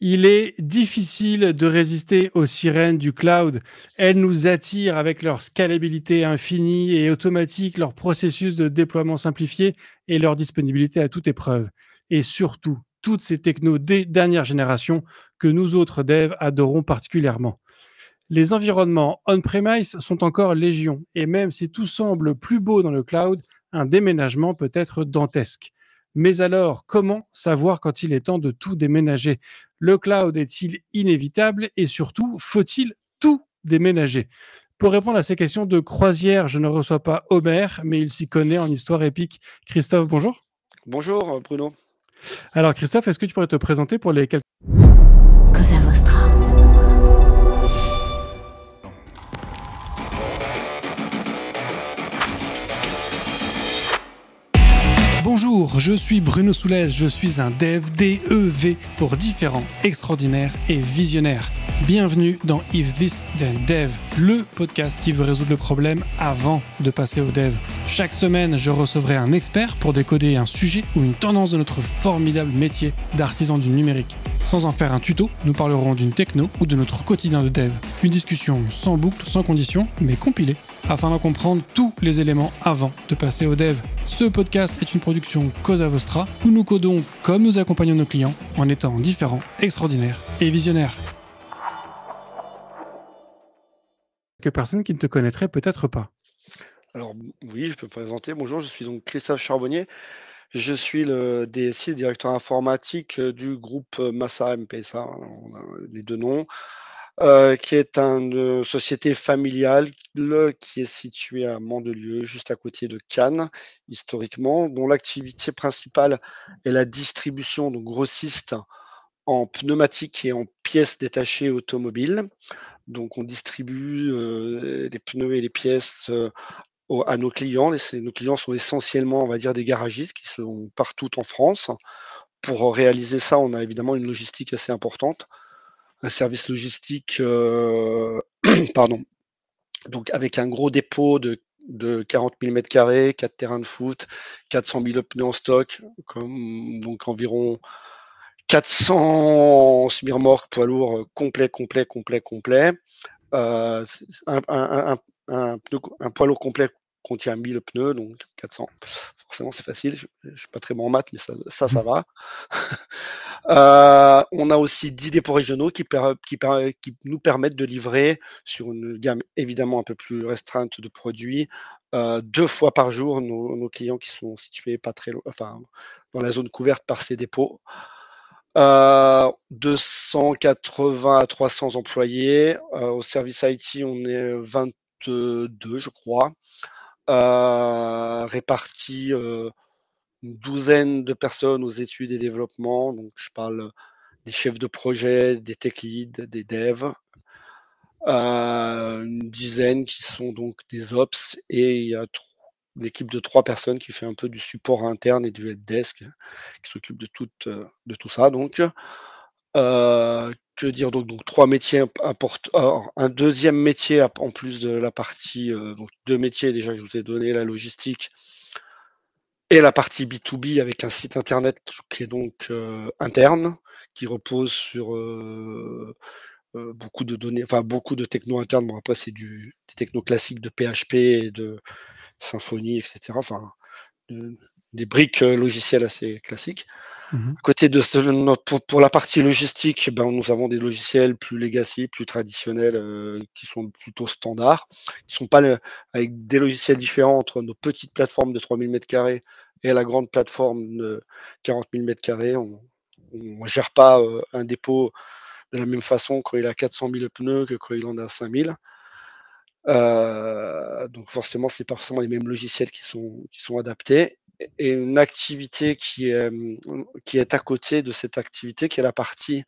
Il est difficile de résister aux sirènes du cloud. Elles nous attirent avec leur scalabilité infinie et automatique, leur processus de déploiement simplifié et leur disponibilité à toute épreuve. Et surtout, toutes ces technos des dernières générations que nous autres devs adorons particulièrement. Les environnements on-premise sont encore légion, et même si tout semble plus beau dans le cloud, un déménagement peut être dantesque. Mais alors, comment savoir quand il est temps de tout déménager? Le cloud est-il inévitable et surtout, faut-il tout déménager? Pour répondre à ces questions de croisière, je ne reçois pas Homer, mais il s'y connaît en histoire épique. Christophe, bonjour. Bonjour Bruno. Alors Christophe, est-ce que tu pourrais te présenter pour les quelques... Cosa Vostra. Bonjour, je suis Bruno Soulès, je suis un dev, D-E-V, pour différents, extraordinaires et visionnaires. Bienvenue dans If This Then Dev, le podcast qui veut résoudre le problème avant de passer au dev. Chaque semaine, je recevrai un expert pour décoder un sujet ou une tendance de notre formidable métier d'artisan du numérique. Sans en faire un tuto, nous parlerons d'une techno ou de notre quotidien de dev. Une discussion sans boucle, sans condition, mais compilée, afin d'en comprendre tous les éléments avant de passer au dev. Ce podcast est une production Cosa Vostra, où nous codons comme nous accompagnons nos clients, en étant différents, extraordinaires et visionnaires. Quelques personnes qui ne te connaîtraient peut-être pas. Alors oui, je peux me présenter. Bonjour, je suis donc Christophe Charbonnier. Je suis le DSI, le directeur informatique du groupe Massa MPSA, on a les deux noms, qui est une société familiale qui est située à Mandelieu, juste à côté de Cannes, historiquement, dont l'activité principale est la distribution, donc grossiste, en pneumatiques et en pièces détachées automobiles. Donc on distribue les pneus et les pièces à nos clients. Nos clients sont essentiellement, on va dire, des garagistes qui sont partout en France. Pour réaliser ça, on a évidemment une logistique assez importante, un service logistique, pardon, donc avec un gros dépôt de 40 000 m², 4 terrains de foot, 400 000 pneus en stock, donc environ 400 semi-remorques poids lourds complet. Un poids lourd complet contient 1000 pneus, donc 400. Forcément, c'est facile. Je ne suis pas très bon en maths, mais ça va. On a aussi 10 dépôts régionaux qui nous permettent de livrer sur une gamme évidemment un peu plus restreinte de produits, 2 fois par jour nos clients qui sont situés pas très loin, enfin, dans la zone couverte par ces dépôts. 280 à 300 employés. Au service IT, on est 22, je crois, répartis une douzaine de personnes aux études et développement. Donc, je parle des chefs de projet, des tech leads, des devs. Une dizaine qui sont donc des ops et il y a une équipe de 3 personnes qui fait un peu du support interne et du helpdesk, qui s'occupe de tout ça. Donc, que dire donc 3 métiers importants. Alors, un deuxième métier en plus de la partie, donc 2 métiers déjà que je vous ai donné, la logistique et la partie B2B avec un site internet qui est donc interne, qui repose sur beaucoup de données, enfin beaucoup de techno internes. Bon, après, c'est des technos classiques de PHP et de Symfony, etc. Enfin, des briques logicielles assez classiques. À côté de pour la partie logistique, ben, nous avons des logiciels plus legacy, plus traditionnels, qui sont plutôt standards. Ils sont pas avec des logiciels différents entre nos petites plateformes de 3000 m² et la grande plateforme de 40 000 m². On gère pas un dépôt de la même façon quand il a 400 000 pneus que quand il en a 5000. Donc forcément, c'est pas forcément les mêmes logiciels qui sont adaptés. Et une activité qui est à côté de cette activité, qui est la partie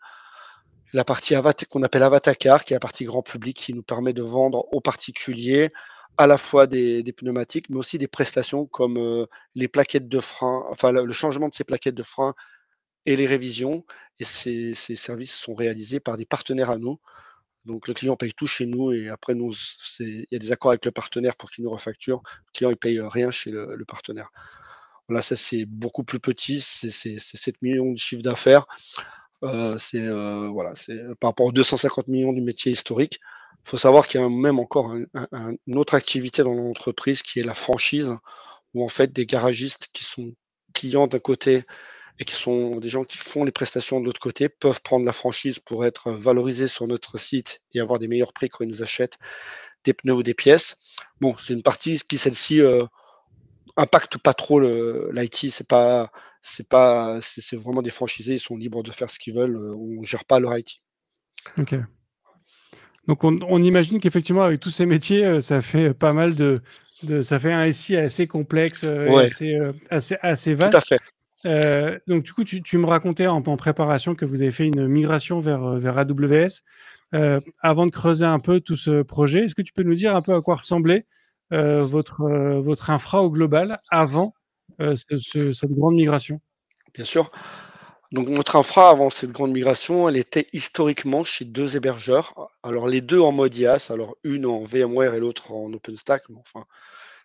qu'on appelle Avatacar, qui est la partie grand public, qui nous permet de vendre aux particuliers à la fois des pneumatiques, mais aussi des prestations comme les plaquettes de frein, enfin le changement de ces plaquettes de frein et les révisions. Et ces services sont réalisés par des partenaires à nous. Donc le client paye tout chez nous et après nous, il y a des accords avec le partenaire pour qu'il nous refacture. Le client, il paye rien chez le partenaire. Voilà, ça c'est beaucoup plus petit, c'est 7 millions de chiffre d'affaires Voilà, c'est par rapport aux 250 millions du métier historique. Il faut savoir qu'il y a même encore une autre activité dans l'entreprise qui est la franchise, où en fait des garagistes qui sont clients d'un côté et qui sont des gens qui font les prestations de l'autre côté peuvent prendre la franchise pour être valorisés sur notre site et avoir des meilleurs prix quand ils nous achètent des pneus ou des pièces. Bon, c'est une partie qui, celle-ci, impacte pas trop l'IT. C'est vraiment des franchisés, ils sont libres de faire ce qu'ils veulent. On gère pas leur IT. OK. Donc on imagine qu'effectivement avec tous ces métiers, ça fait pas mal ça fait un SI assez complexe, et Ouais, assez tout à vaste. fait. Donc du coup, tu me racontais en préparation que vous avez fait une migration vers AWS. Avant de creuser un peu tout ce projet, est-ce que tu peux nous dire un peu à quoi ressemblait, votre infra au global avant, cette grande migration? Bien sûr. Donc notre infra avant cette grande migration, elle était historiquement chez 2 hébergeurs. Alors les 2 en mode IaaS, alors une en VMware et l'autre en OpenStack, mais enfin,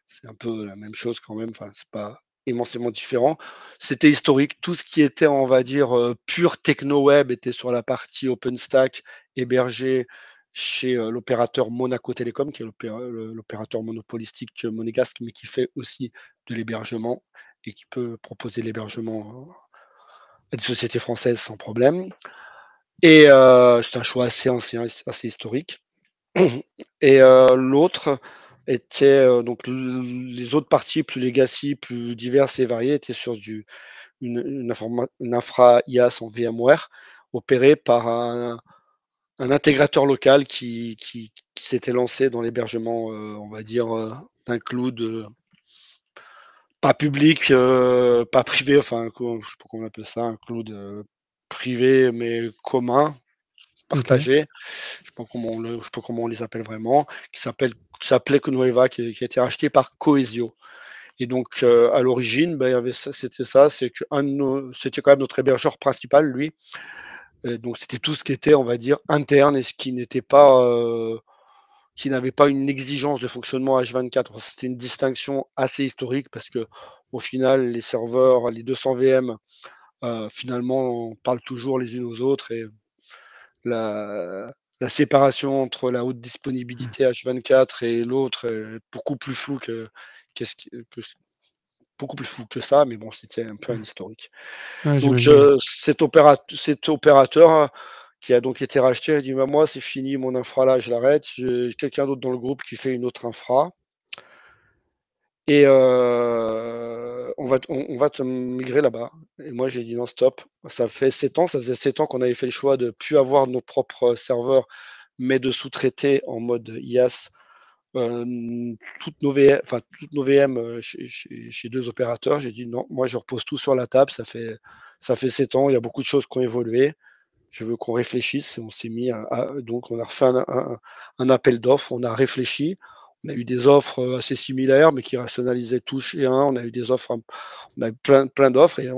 c'est un peu la même chose quand même, enfin, c'est pas immensément différent. C'était historique, tout ce qui était, on va dire, pur techno web était sur la partie OpenStack, hébergé chez, l'opérateur Monaco Télécom, qui est l'opérateur monopolistique monégasque, mais qui fait aussi de l'hébergement et qui peut proposer l'hébergement à des sociétés françaises sans problème. Et c'est un choix assez ancien, assez historique. Et l'autre était donc les autres parties plus legacy, plus diverses et variées étaient sur une infra IaaS en VMware opérée par un intégrateur local qui s'était lancé dans l'hébergement, on va dire, d'un cloud pas public, pas privé, enfin, je sais pas comment on appelle ça, un cloud privé mais commun, OK. partagé. Je sais pas comment on les appelle vraiment, qui s'appelait Conueva, qui a été racheté par Cohesio. Et donc, à l'origine, ben, il y avait ça, c'est que c'était quand même notre hébergeur principal, lui. Et donc, c'était tout ce qui était, on va dire, interne et ce qui n'était pas, qui n'avait pas une exigence de fonctionnement H24. C'était une distinction assez historique parce que, au final, les serveurs, les 200 VM, finalement, parlent toujours les unes aux autres et la, la séparation entre la haute disponibilité H24 et l'autre est beaucoup plus floue qu'est-ce que beaucoup plus flou que ça, mais bon, c'était un peu un historique. Ouais, Donc, j'imagine. cet opérateur qui a donc été racheté a dit: «Bah, moi, c'est fini, mon infra là, je l'arrête. J'ai quelqu'un d'autre dans le groupe qui fait une autre infra et on va te migrer là-bas». Et moi, j'ai dit: «Non, stop». Ça fait 7 ans, ça faisait 7 ans qu'on avait fait le choix de plus avoir nos propres serveurs, mais de sous-traiter en mode IaaS, toutes nos VM, chez 2 opérateurs. J'ai dit: «Non, moi, je repose tout sur la table. Ça fait 7 ans, il y a beaucoup de choses qui ont évolué. Je veux qu'on réfléchisse». Et on s'est mis donc on a refait un appel d'offres, on a réfléchi. On a eu des offres, assez similaires, mais qui rationalisaient tout chez un. On a eu des offres, on a eu plein d'offres et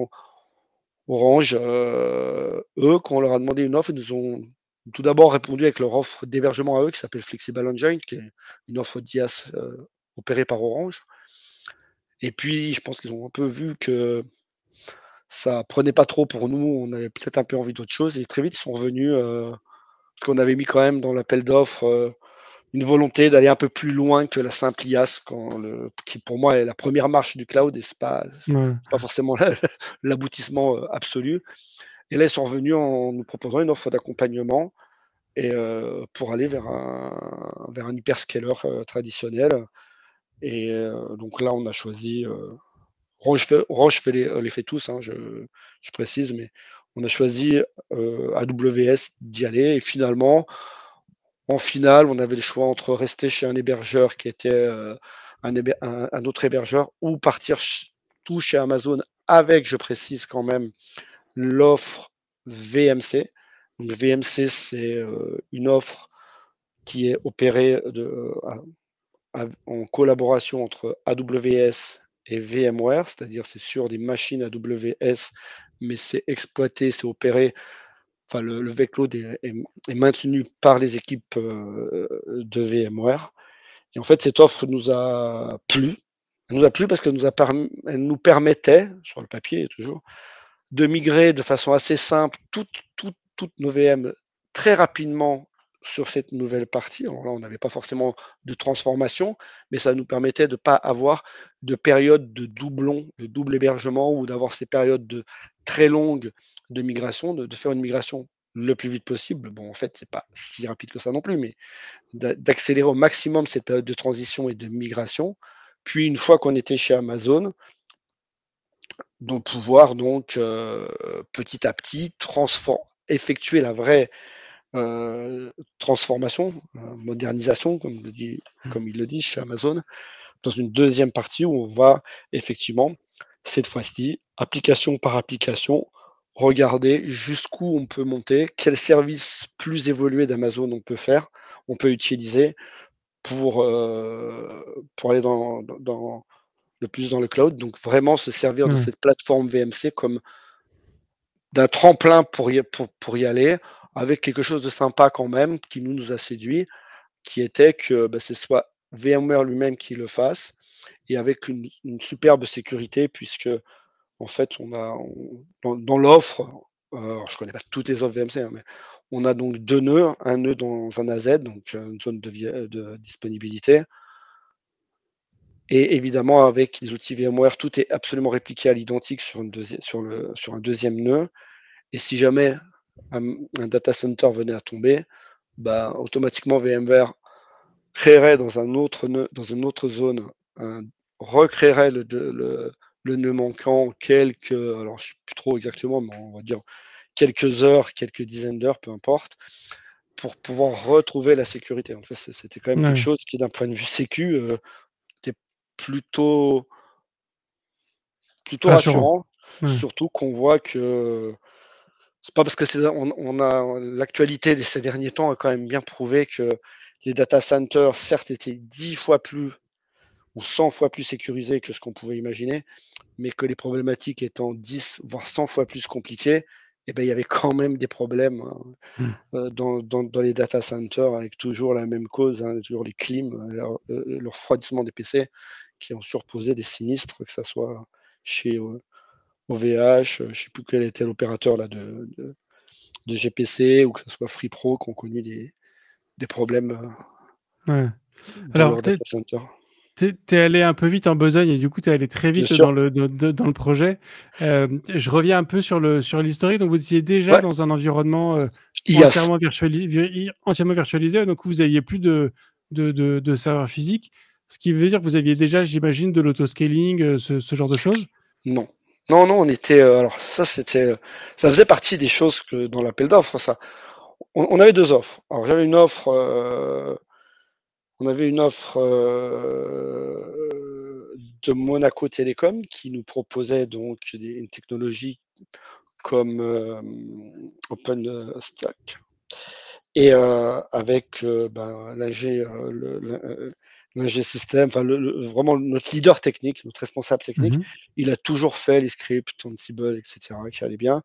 Orange, eux, quand on leur a demandé une offre, ils nous ont tout d'abord répondu avec leur offre d'hébergement à eux qui s'appelle Flexible Engine, qui est une offre d'IaaS, opérée par Orange. Et puis je pense qu'ils ont un peu vu que ça prenait pas trop pour nous, on avait peut-être un peu envie d'autre chose et très vite ils sont revenus, parce qu'on avait mis quand même dans l'appel d'offres, une volonté d'aller un peu plus loin que la simple IaaS qui pour moi est la première marche du cloud et Ouais. c'est pas forcément l'aboutissement, absolu. Et là, ils sont revenus en nous proposant une offre d'accompagnement et pour aller vers un hyperscaler, traditionnel. Et donc là, on a choisi, Orange les fait tous, hein, je précise, mais on a choisi, AWS d'y aller et finalement, en finale, on avait le choix entre rester chez un hébergeur qui était, un autre hébergeur ou partir tout chez Amazon avec, je précise quand même, l'offre VMC. Donc VMC, c'est une offre qui est opérée en collaboration entre AWS et VMware, c'est-à-dire c'est sur des machines AWS, mais c'est exploité, c'est opéré, enfin le vecload est maintenu par les équipes de VMware. Et en fait, cette offre nous a plu. Elle nous a plu parce qu'elle nous permettait, sur le papier toujours, de migrer de façon assez simple toutes nos VM très rapidement sur cette nouvelle partie. Alors là, on n'avait pas forcément de transformation, mais ça nous permettait de ne pas avoir de période de doublon, de double hébergement ou d'avoir ces périodes très longues de migration, de faire une migration le plus vite possible. Bon, en fait, c'est pas si rapide que ça non plus, mais d'accélérer au maximum cette période de transition et de migration. Puis une fois qu'on était chez Amazon, de pouvoir donc petit à petit effectuer la vraie transformation, modernisation, comme il le dit chez Amazon, dans une deuxième partie où on va effectivement, cette fois-ci, application par application, regarder jusqu'où on peut monter, quels services plus évolués d'Amazon on peut utiliser pour aller le plus dans le cloud. Donc vraiment se servir de Ouais. cette plateforme VMC comme d'un tremplin pour y aller, avec quelque chose de sympa quand même, qui nous a séduit, qui était que ce soit VMware lui-même qui le fasse, et avec une superbe sécurité, puisque en fait, dans l'offre, je connais pas toutes les offres VMC, hein, mais on a donc 2 nœuds, un nœud dans un AZ, donc une zone de disponibilité. Et évidemment, avec les outils VMware, tout est absolument répliqué à l'identique sur un deuxième nœud. Et si jamais un data center venait à tomber, automatiquement VMware créerait dans une autre zone, recréerait le nœud manquant alors je ne sais plus trop exactement, mais on va dire quelques heures, quelques dizaines d'heures, peu importe, pour pouvoir retrouver la sécurité. Donc ça, c'était quand même quelque chose qui, d'un point de vue sécu, était plutôt Rassurant. rassurant, Ouais. surtout qu'on voit que c'est pas parce que on a l'actualité de ces derniers temps a quand même bien prouvé que les data centers, certes, étaient 10 fois plus ou 100 fois plus sécurisés que ce qu'on pouvait imaginer, mais que les problématiques étant 10 voire 100 fois plus compliquées, il y avait quand même des problèmes dans les data centers, avec toujours la même cause, hein, toujours les clims, le refroidissement des PC qui ont surposé des sinistres, que ce soit chez OVH, je ne sais plus quel était l'opérateur là de GPC, ou que ce soit FreePro, qui ont connu des problèmes Ouais. dans Alors, leur data center. tu es allé un peu vite en besogne et du coup, tu es allé très Bien vite sûr. dans le projet. Je reviens un peu sur l'historique. Donc, vous étiez déjà Ouais. dans un environnement IaaS. entièrement virtualisé, donc vous n'aviez plus de serveur physique, ce qui veut dire que vous aviez déjà, j'imagine, de l'autoscaling, ce genre de choses? Non. Non, non, on était. Alors, ça faisait partie des choses que dans l'appel d'offres, ça. On avait 2 offres. Alors, j'avais une offre. On avait une offre de Monaco Télécom qui nous proposait donc une technologie comme OpenStack, et avec l'ingé système, enfin vraiment notre leader technique, notre responsable technique, Mmh. il a toujours fait les scripts Ansible, etc., qui allaient bien.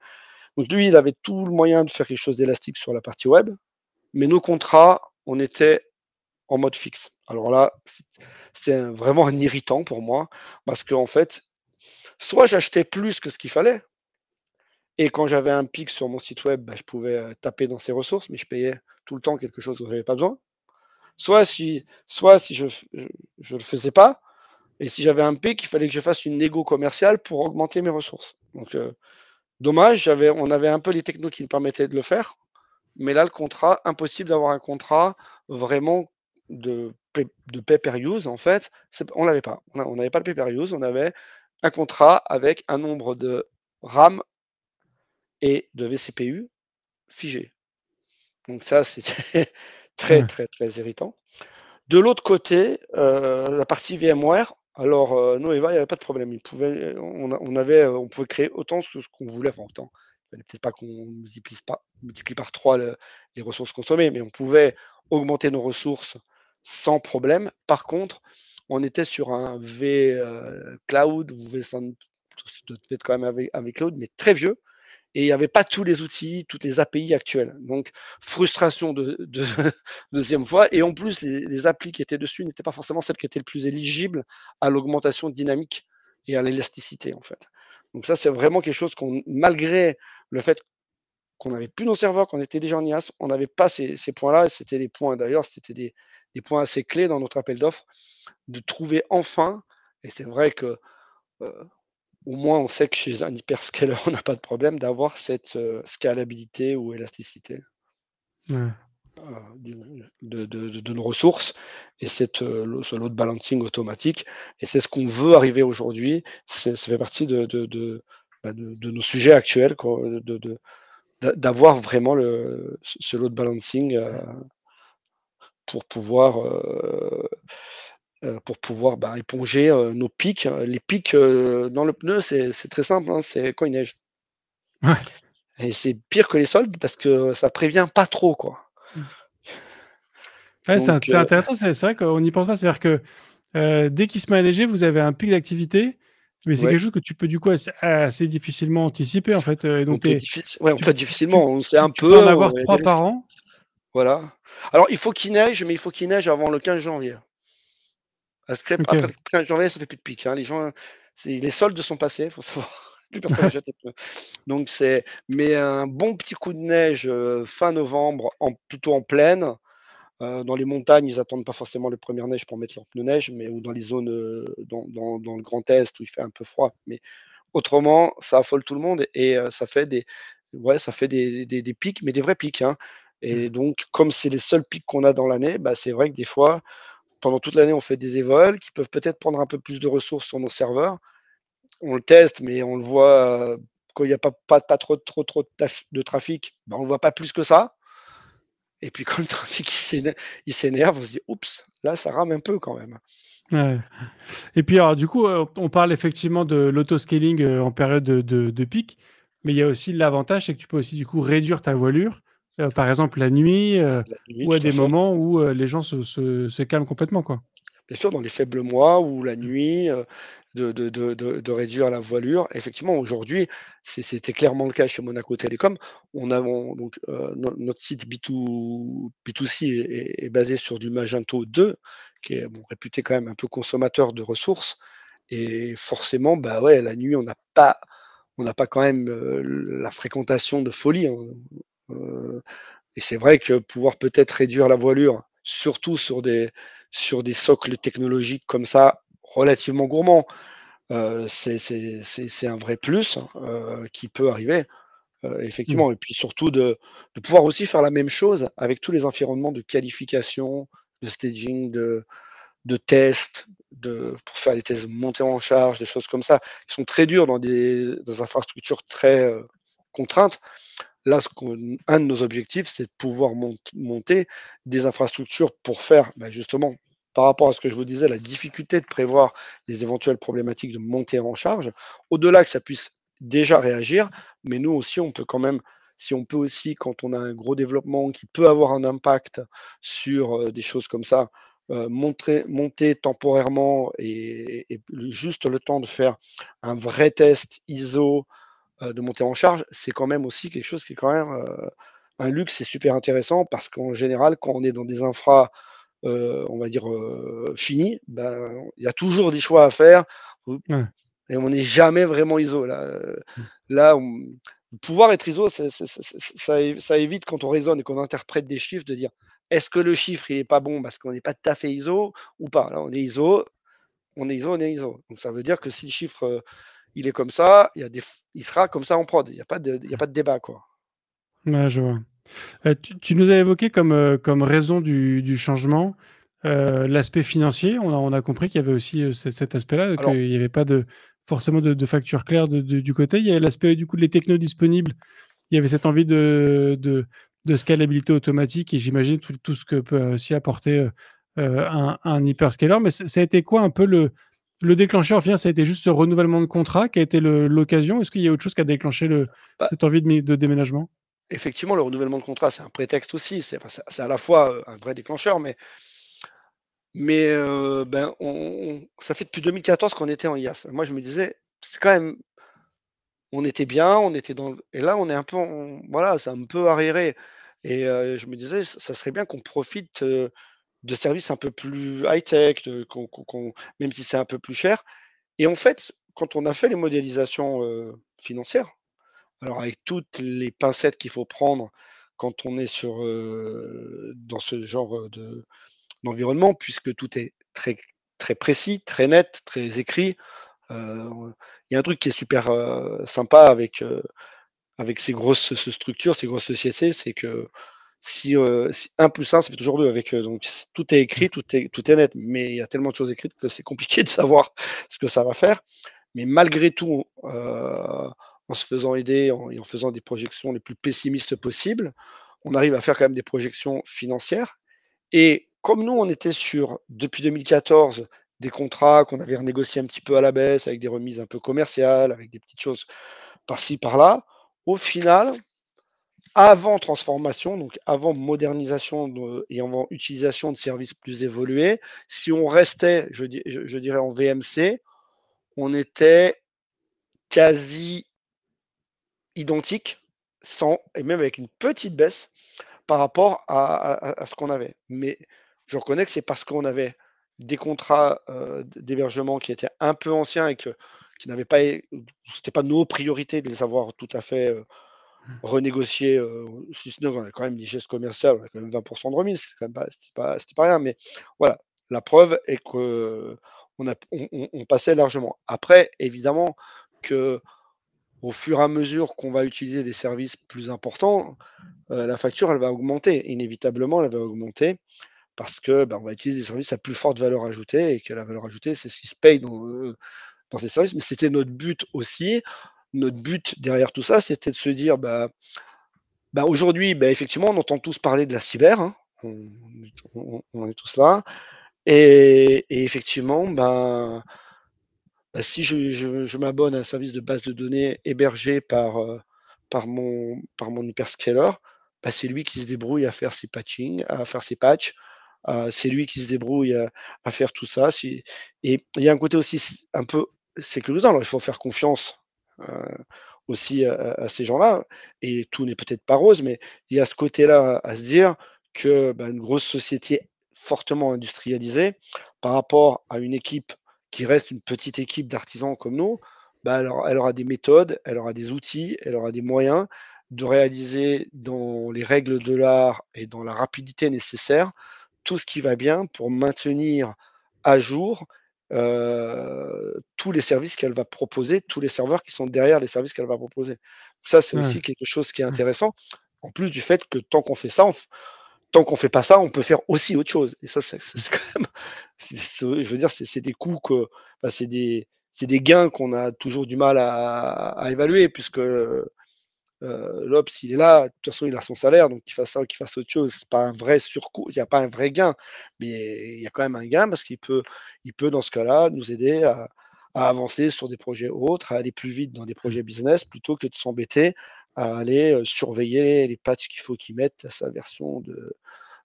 Donc lui, il avait tout le moyen de faire quelque chose d'élastique sur la partie web, mais nos contrats, on était en mode fixe. Alors là, c'était vraiment un irritant pour moi, parce qu'en fait, soit j'achetais plus que ce qu'il fallait, et quand j'avais un pic sur mon site web, je pouvais taper dans ces ressources, mais je payais tout le temps quelque chose dont je n'avais pas besoin. Soit si je le faisais pas, et si j'avais un pic, il fallait que je fasse une négo commerciale pour augmenter mes ressources. Donc dommage, on avait un peu les technos qui me permettaient de le faire, mais là, le contrat, impossible d'avoir un contrat vraiment de pay per use, en fait. On l'avait pas. On n'avait pas le pay per use, on avait un contrat avec un nombre de RAM et de vCPU figé. Donc ça, c'était très, Ouais. très, très irritant. De l'autre côté, la partie VMware, alors Noeva, il n'y avait pas de problème. On pouvait créer autant que ce qu'on voulait, enfin autant. Il fallait peut-être pas qu'on multiplie par 3 les ressources consommées, mais on pouvait augmenter nos ressources sans problème. Par contre, on était sur un Cloud ou V100, ça doit être quand même un vCloud, mais très vieux, et il n'y avait pas tous les outils, toutes les API actuelles. Donc, frustration de deuxième fois. Et en plus, les applis qui étaient dessus n'étaient pas forcément celles qui étaient le plus éligibles à l'augmentation dynamique et à l'élasticité, en fait. Donc ça, c'est vraiment quelque chose qu'on malgré le fait qu'on n'avait plus nos serveurs, qu'on était déjà en IaaS, on n'avait pas ces points-là et c'était des points d'ailleurs, c'était des points assez clés dans notre appel d'offres, de trouver enfin et c'est vrai que, heu, au moins on sait que chez un hyperscaler, on n'a pas de problème d'avoir cette, scalabilité ou élasticité, Ouais. du de nos ressources et ce load balancing automatique et c'est ce qu'on veut arriver aujourd'hui. Ça fait partie de nos sujets actuels quoi, d'avoir vraiment ce load balancing, pour pouvoir, bah, éponger, nos pics. Les pics, dans le pneu, c'est très simple, hein, c'est quand il neige Ouais. et c'est pire que les soldes parce que ça prévient pas trop, quoi. Mmh. Ouais, c'est Donc intéressant, c'est vrai qu'on n'y pense pas. C'est-à-dire que, dès qu'il se met à neiger, vous avez un pic d'activité, mais c'est ouais, quelque chose que tu peux du coup assez difficilement anticiper en fait, et on donc peut difficilement, on sait un tu peux en peu, avoir il y a des 3 par risques. an? Voilà. Alors il faut qu'il neige, mais il faut qu'il neige avant le 15 janvier. Parce que après OK. le 15 janvier, ça fait plus de pic, hein. Les gens, les soldes sont passés, faut savoir. Plus personne n'achète des pneus. Donc mais un bon petit coup de neige, fin novembre, plutôt en plaine, dans les montagnes, ils attendent pas forcément les premières neiges pour mettre leurs pneus neige, mais ou dans les zones, dans le Grand Est où il fait un peu froid. Mais autrement, ça affole tout le monde et ça fait des pics, mais des vrais pics, hein. Et donc comme c'est les seuls pics qu'on a dans l'année, bah, c'est vrai que des fois, pendant toute l'année, on fait des évols qui peuvent peut-être prendre un peu plus de ressources sur nos serveurs. On le teste, mais on le voit, quand il y a pas trop de trafic, bah, on le voit pas plus que ça. Et puis quand le trafic il s'énerve, on se dit: «Oups, là ça rame un peu quand même». Ouais. Et puis alors du coup, on parle effectivement de l'autoscaling, en période de pic, mais il y a aussi l'avantage, c'est que tu peux aussi du coup réduire ta voilure, par exemple la nuit, La nuit, ou à tout à des fait. moments où, les gens se calment complètement, quoi. Bien sûr, dans les faibles mois ou la nuit, de réduire la voilure. Effectivement, aujourd'hui, c'était clairement le cas chez Monaco Télécom. On donc, notre site B2C est basé sur du Magento 2, qui est, bon, réputé quand même un peu consommateur de ressources et forcément, bah, ouais, la nuit, on n'a pas quand même, la fréquentation de folie, hein, heu et c'est vrai que pouvoir peut-être réduire la voilure, surtout sur des socles technologiques comme ça, relativement gourmands, c'est un vrai plus, qui peut arriver, Mmh. effectivement et puis surtout de pouvoir aussi faire la même chose avec tous les environnements de qualification, de staging, de tests, pour faire des tests de montée en charge, des choses comme ça, qui sont très durs dans des infrastructures très, contraintes. Là, un de nos objectifs, c'est de pouvoir monter des infrastructures pour faire, bah, justement, par rapport à ce que je vous disais, la difficulté de prévoir des éventuelles problématiques de montée en charge. Au-delà que ça puisse déjà réagir, mais nous aussi, on peut quand même, si on peut aussi, quand on a un gros développement qui peut avoir un impact sur des choses comme ça, monter temporairement et juste le temps de faire un vrai test ISO de monter en charge, c'est quand même aussi quelque chose qui est quand même, un luxe et super intéressant parce qu'en général, quand on est dans des infras, on va dire, finies, ben, il y a toujours des choix à faire ou Ouais. et on n'est jamais vraiment ISO là, Mmh. là, pouvoir être ISO, ça évite quand on raisonne et qu'on interprète des chiffres de dire: «Est-ce que le chiffre il est pas bon parce qu'on n'est pas tout à fait ISO ou pas?» Là, on est ISO, on est ISO, on est ISO. Donc ça veut dire que si le chiffre, il est comme ça, il sera comme ça en prod. Il y a pas de débat, quoi. Ouais, je vois. Tu nous as évoqué comme raison du changement, l'aspect financier. On a compris qu'il y avait aussi, cet aspect-là, Alors qu'il y avait pas forcément de facture claire du côté. Il y avait l'aspect du coup les technos disponibles. Il y avait cette envie de scalabilité automatique et j'imagine tout ce que peut aussi apporter, un hyperscaler. Mais ça a été quoi un peu le déclencheur? Au final, ça a été juste ce renouvellement de contrat qui a été l'occasion? Est-ce qu'il y a autre chose qui a déclenché bah, cette envie de déménagement? effectivement, le renouvellement de contrat, c'est un prétexte aussi. C'est à la fois, un vrai déclencheur, mais ben, ça fait depuis 2014 qu'on était en IaaS. Moi, je me disais: «C'est quand même on était bien, on était dans et là, on est un peu voilà, c'est un peu arriéré» et je me disais: «Ça serait bien qu'on profite, de services un peu plus high-tech, de qu'on même si c'est un peu plus cher». Et en fait, quand on a fait les modélisations financières, alors avec toutes les pincettes qu'il faut prendre quand on est dans ce genre d'environnement, puisque tout est très, très précis, très net, très écrit. Il y a un truc qui est super sympa avec ces grosses structures, ces grosses sociétés, c'est que si 1 plus 1, ça fait toujours 2 avec eux. Donc tout est écrit, tout est net. Mais il y a tellement de choses écrites que c'est compliqué de savoir ce que ça va faire. Mais malgré tout, en se faisant aider et en faisant des projections les plus pessimistes possibles, on arrive à faire quand même des projections financières. Et comme nous, on était sur, depuis 2014, des contrats qu'on avait renégociés un petit peu à la baisse, avec des remises un peu commerciales, avec des petites choses par-ci, par-là, au final, avant transformation, donc avant modernisation et avant utilisation de services plus évolués, si on restait, je dirais en VMC, on était quasi identique, et même avec une petite baisse par rapport à ce qu'on avait. Mais je reconnais que c'est parce qu'on avait des contrats d'hébergement qui étaient un peu anciens et qui n'avaient pas, c'était pas nos priorités de les avoir tout à fait renégociés, si ce n'est qu'on a quand même une richesse commerciale, on a quand même 20% de remise, c'est quand même pas, c'était pas rien, mais voilà, la preuve est que on passait largement. Après, évidemment que au fur et à mesure qu'on va utiliser des services plus importants, la facture, elle va augmenter. Inévitablement, elle va augmenter parce que, on va utiliser des services à plus forte valeur ajoutée et que la valeur ajoutée, c'est ce qui se paye dans ces services. Mais c'était notre but aussi. Notre but derrière tout ça, c'était de se dire, aujourd'hui, effectivement, on entend tous parler de la cyber, hein. On est tous là. Et effectivement, si je m'abonne à un service de base de données hébergé par mon hyperscaler, c'est lui qui se débrouille à faire ses patching, à faire ses patchs. C'est lui qui se débrouille à faire tout ça. Et il y a un côté aussi un peu sécurisant. Alors, il faut faire confiance aussi à ces gens-là. Et tout n'est peut-être pas rose, mais il y a ce côté-là à se dire que une grosse société fortement industrialisée par rapport à une équipe qui reste une petite équipe d'artisans comme nous, elle aura des méthodes, elle aura des outils, elle aura des moyens de réaliser dans les règles de l'art et dans la rapidité nécessaire tout ce qui va bien pour maintenir à jour tous les services qu'elle va proposer, tous les serveurs qui sont derrière les services qu'elle va proposer. Ça, c'est Ouais. aussi quelque chose qui est intéressant, en plus du fait que tant qu'on fait ça, tant qu'on fait pas ça, on peut faire aussi autre chose. Et ça, c'est quand même, je veux dire, c'est des coûts c'est des gains qu'on a toujours du mal à évaluer, puisque l'Obs, il est là, de toute façon, il a son salaire, donc qu'il fasse ça ou qu'il fasse autre chose, c'est pas un vrai surcoût, il n'y a pas un vrai gain, mais il y a quand même un gain parce qu'il peut dans ce cas-là nous aider à avancer sur des projets autres, à aller plus vite dans des projets business plutôt que de s'embêter à aller surveiller les patchs qu'il faut qu'il mette à sa version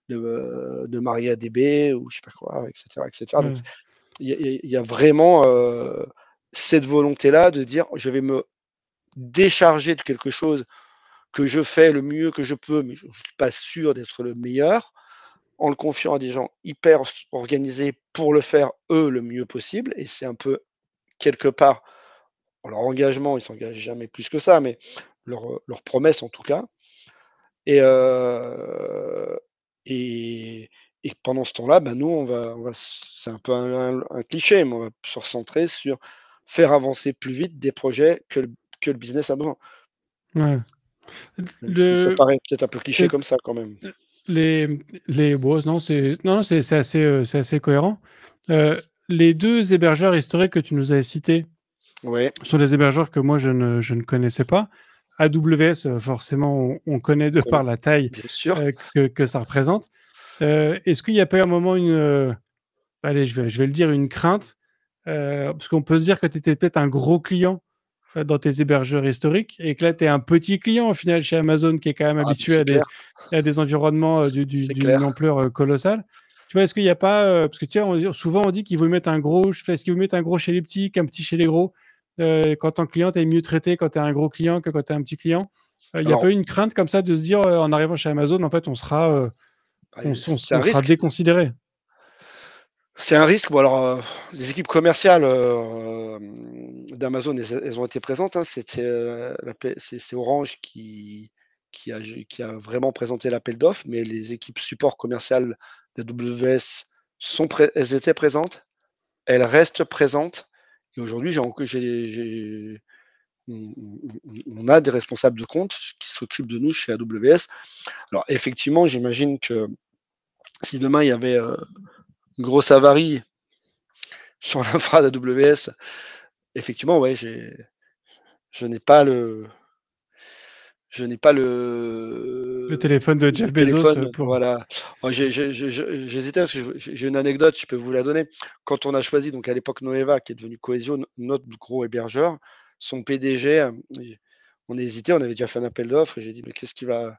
de MariaDB ou je sais pas quoi, etc. etc. Donc Ouais. il y a vraiment cette volonté-là de dire je vais me décharger de quelque chose que je fais le mieux que je peux, mais je ne suis pas sûr d'être le meilleur, en le confiant à des gens hyper organisés pour le faire eux le mieux possible. Et c'est un peu quelque part leur engagement, ils ne s'engagent jamais plus que ça, mais leur promesse en tout cas. Et, et, et pendant ce temps-là, nous, c'est un peu un cliché, mais on va se recentrer sur faire avancer plus vite des projets que le business a besoin. Ouais. Même si ça Le, paraît peut-être un peu cliché les, comme ça quand même. bon, non, c'est assez cohérent. Les deux hébergeurs historiques que tu nous avais cités Ouais, sont des hébergeurs que moi je ne connaissais pas. AWS, forcément, on connaît de par la taille bien sûr. que ça représente. Est-ce qu'il n'y a pas eu un moment allez, je vais le dire, une crainte, parce qu'on peut se dire que tu étais peut-être un gros client dans tes hébergeurs historiques et que là, tu es un petit client au final chez Amazon qui est quand même Ah, habitué c'est clair, à des environnements c'est d'une clair. ampleur colossale. Tu vois, est-ce qu'il n'y a pas, parce que tu sais, souvent on dit qu'il vaut mettre un gros, est-ce qu'il vaut mettre un gros chez les petits qu'un petit chez les gros? Quand ton client, tu es mieux traité quand tu es un gros client que quand tu es un petit client. Il n'y a pas Alors, eu une crainte comme ça de se dire en arrivant chez Amazon, en fait, c'est un on sera risque. déconsidéré. C'est un risque. Bon alors, les équipes commerciales, d'Amazon, elles ont été présentes, hein. C'était c'est Orange qui a vraiment présenté l'appel d'offres, mais les équipes support commercial d'AWS elles étaient présentes, elles restent présentes. Et aujourd'hui, on a des responsables de compte qui s'occupent de nous chez AWS. Alors effectivement, j'imagine que si demain il y avait une grosse avarie sur l'infra d'AWS, effectivement, ouais, je n'ai pas le Le téléphone de Jeff Bezos téléphone, pour. voilà. J'hésitais parce que j'ai une anecdote, je peux vous la donner. Quand on a choisi, donc à l'époque Noeva, qui est devenu Cohesio, notre gros hébergeur, son PDG, on a hésité, on avait déjà fait un appel d'offres, et j'ai dit, mais qu'est-ce qui va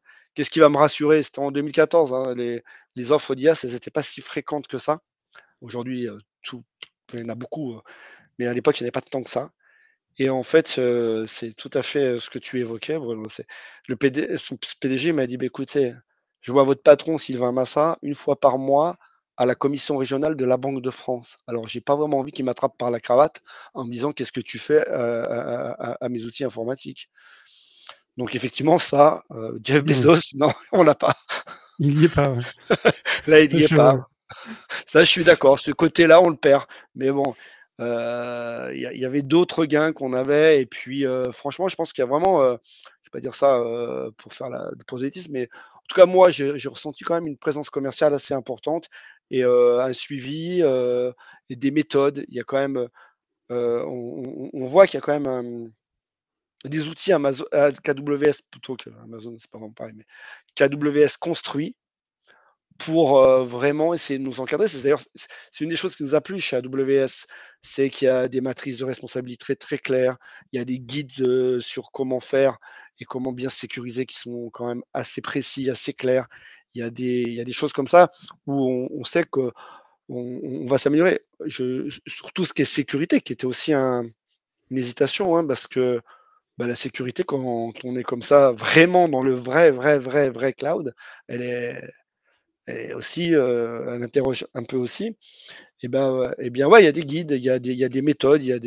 me rassurer? C'était en 2014, hein, les offres d'IaaS, elles n'étaient pas si fréquentes que ça. Aujourd'hui, il y en a beaucoup, mais à l'époque, il n'y en avait pas tant que ça. Et en fait, c'est tout à fait ce que tu évoquais, Bruno. Son PDG m'a dit, bah, écoutez, je vois votre patron, Sylvain Massa, une fois par mois à la commission régionale de la Banque de France. Alors, j'ai pas vraiment envie qu'il m'attrape par la cravate en me disant, qu'est-ce que tu fais à mes outils informatiques? Donc, effectivement, ça, Jeff Bezos, non, on l'a pas. Il n'y est pas. Ouais. Là, il n'y est pas. Ouais. Ça, je suis d'accord. Ce côté-là, on le perd. Mais bon, il y avait d'autres gains qu'on avait. Et puis, franchement, je pense qu'il y a vraiment, je ne vais pas dire ça pour faire de prosélytisme, mais en tout cas, moi, j'ai ressenti quand même une présence commerciale assez importante et un suivi et des méthodes. Il y a quand même, on voit qu'il y a quand même des outils KWS, plutôt que Amazon, c'est pas vraiment pareil, mais KWS construit pour vraiment essayer de nous encadrer. C'est une des choses qui nous a plu chez AWS, c'est qu'il y a des matrices de responsabilité très, très claires. Il y a des guides sur comment et comment bien sécuriser qui sont quand même assez précis, assez clairs. Il y a des choses comme ça où on sait qu'on on va s'améliorer. Sur tout ce qui est sécurité, qui était aussi une hésitation, hein, parce que la sécurité, quand on est comme ça, vraiment dans le vrai cloud, elle est aussi, elle interroge un peu aussi. Et bien, ouais, il y a des guides, il y a des méthodes, il y a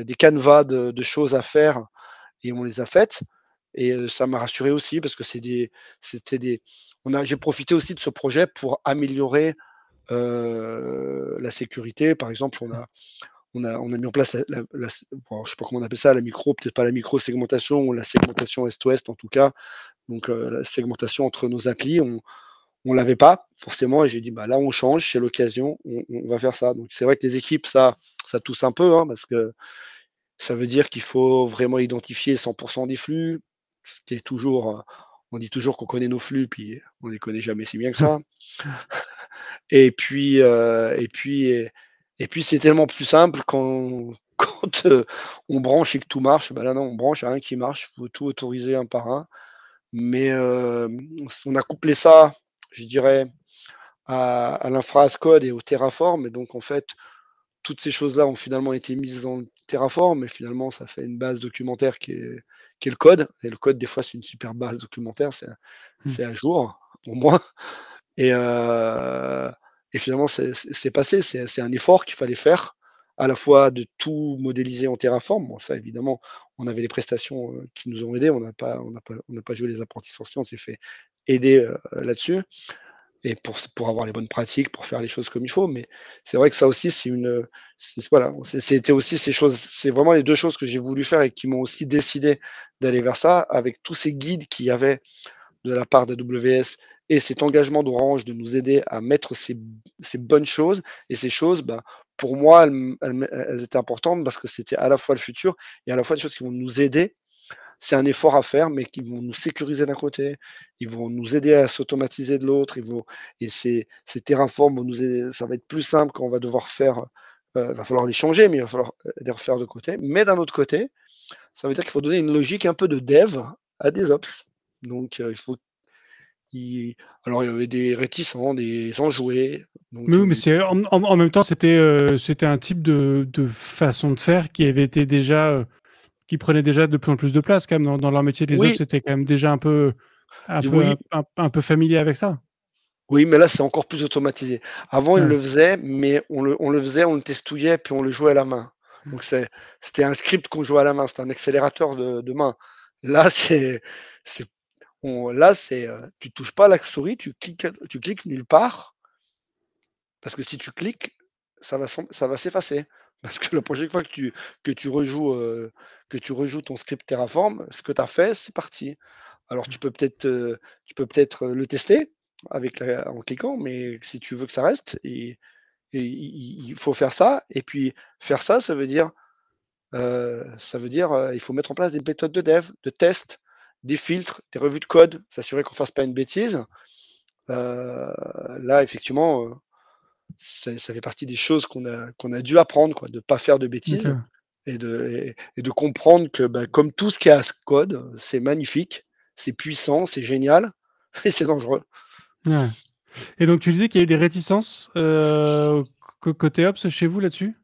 des canevas de choses à faire et on les a faites. Et ça m'a rassuré aussi parce que j'ai profité aussi de ce projet pour améliorer la sécurité. Par exemple, on a mis en place bon, je sais pas comment on appelle ça, peut-être pas la micro-segmentation ou la segmentation est-ouest en tout cas. Donc la segmentation entre nos applis, on l'avait pas forcément et j'ai dit bah là on change, c'est l'occasion, on va faire ça. Donc c'est vrai que les équipes ça tousse un peu hein, parce que ça veut dire qu'il faut vraiment identifier 100% des flux, ce qui est toujours on dit toujours qu'on connaît nos flux puis on les connaît jamais si bien que ça. Et puis c'est tellement plus simple quand on branche et que tout marche. Bah là non, on branche, il y a rien qui marche, faut tout autoriser un par un. Mais on a couplé ça, je dirais, à l'infra as code et au Terraform. Et donc, en fait, toutes ces choses-là ont finalement été mises dans le Terraform. Et finalement, ça fait une base documentaire qui est le code. Et le code, des fois, c'est une super base documentaire. C'est à jour, au moins. Et finalement, c'est passé. C'est un effort qu'il fallait faire, à la fois de tout modéliser en Terraform. Bon, ça, évidemment, on avait les prestations qui nous ont aidés. On n'a pas joué les apprentis sorciers. On s'est fait aider là-dessus. Et pour avoir les bonnes pratiques, pour faire les choses comme il faut. Mais c'est vrai que ça aussi, voilà, c'était aussi ces choses, c'est vraiment les deux choses que j'ai voulu faire et qui m'ont aussi décidé d'aller vers ça, avec tous ces guides qu'il y avait de la part d'AWS et cet engagement d'Orange de nous aider à mettre ces bonnes choses. Et ces choses, pour moi, elles étaient importantes parce que c'était à la fois le futur et à la fois des choses qui vont nous aider. C'est un effort à faire, mais qui vont nous sécuriser d'un côté, ils vont nous aider à s'automatiser de l'autre, et ces Terraform vont nous aider. Ça va être plus simple quand on va devoir faire, il va falloir les changer, mais il va falloir les refaire de côté. Mais d'un autre côté, ça veut dire qu'il faut donner une logique un peu de dev à des ops. Donc, alors il y avait des réticents, des enjoués. Mais Donc, oui, mais en même temps, c'était un type de façon de faire qui avait été déjà, qui prenait déjà de plus en plus de place quand même dans leur métier. Les ops oui, c'était quand même déjà un peu oui, familier avec ça. oui, mais là, c'est encore plus automatisé. Avant, ils Ouais. le faisaient, mais on le faisait, on le testouillait, puis on le jouait à la main. Donc c'était un script qu'on jouait à la main, c'était un accélérateur de main. Là, tu touches pas à la souris, tu cliques nulle part, parce que si tu cliques, ça va s'effacer. Parce que la prochaine fois que tu rejoues ton script Terraform, ce que tu as fait, c'est parti. Alors tu peux peut-être le tester en cliquant, mais si tu veux que ça reste, il faut faire ça. Et puis faire ça, ça veut dire, il faut mettre en place des méthodes de dev, de test, des filtres, des revues de code, s'assurer qu'on fasse pas une bêtise. Là, effectivement, ça fait partie des choses qu'on a dû apprendre, quoi, de pas faire de Ok. bêtises et de comprendre que, comme tout ce qui est as code, c'est magnifique, c'est puissant, c'est génial et c'est dangereux. Ouais. Et donc, tu disais qu'il y a eu des réticences côté Ops chez vous là-dessus?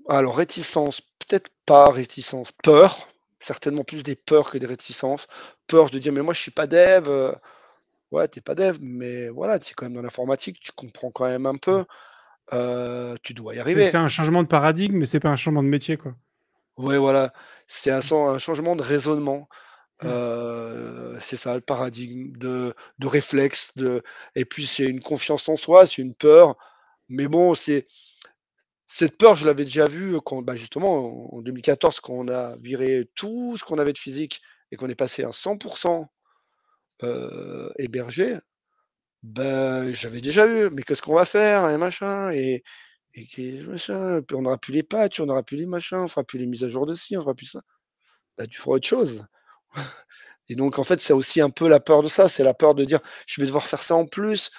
Alors, réticence, peut-être pas réticence, peur, certainement plus des peurs que des réticences. Peur de dire, mais moi je suis pas dev. Ouais, t'es pas dev, mais voilà, tu es quand même dans l'informatique, tu comprends quand même un peu, tu dois y C'est arriver. un changement de paradigme, mais c'est pas un changement de métier, quoi. Ouais, voilà, c'est un changement de raisonnement. C'est ça le paradigme de réflexe, et puis c'est une confiance en soi, c'est une peur, mais bon, cette peur, je l'avais déjà vue quand, justement, en 2014, quand on a viré tout ce qu'on avait de physique et qu'on est passé à 100 hébergé. J'avais déjà eu: «Mais qu'est-ce qu'on va faire?» et machin et machin, puis on aura plus les patchs, on aura plus les machins, on fera plus les mises à jour de ci, on fera plus ça. Tu feras autre chose. Et donc en fait, c'est aussi un peu la peur de ça, c'est la peur de dire: «Je vais devoir faire ça en plus,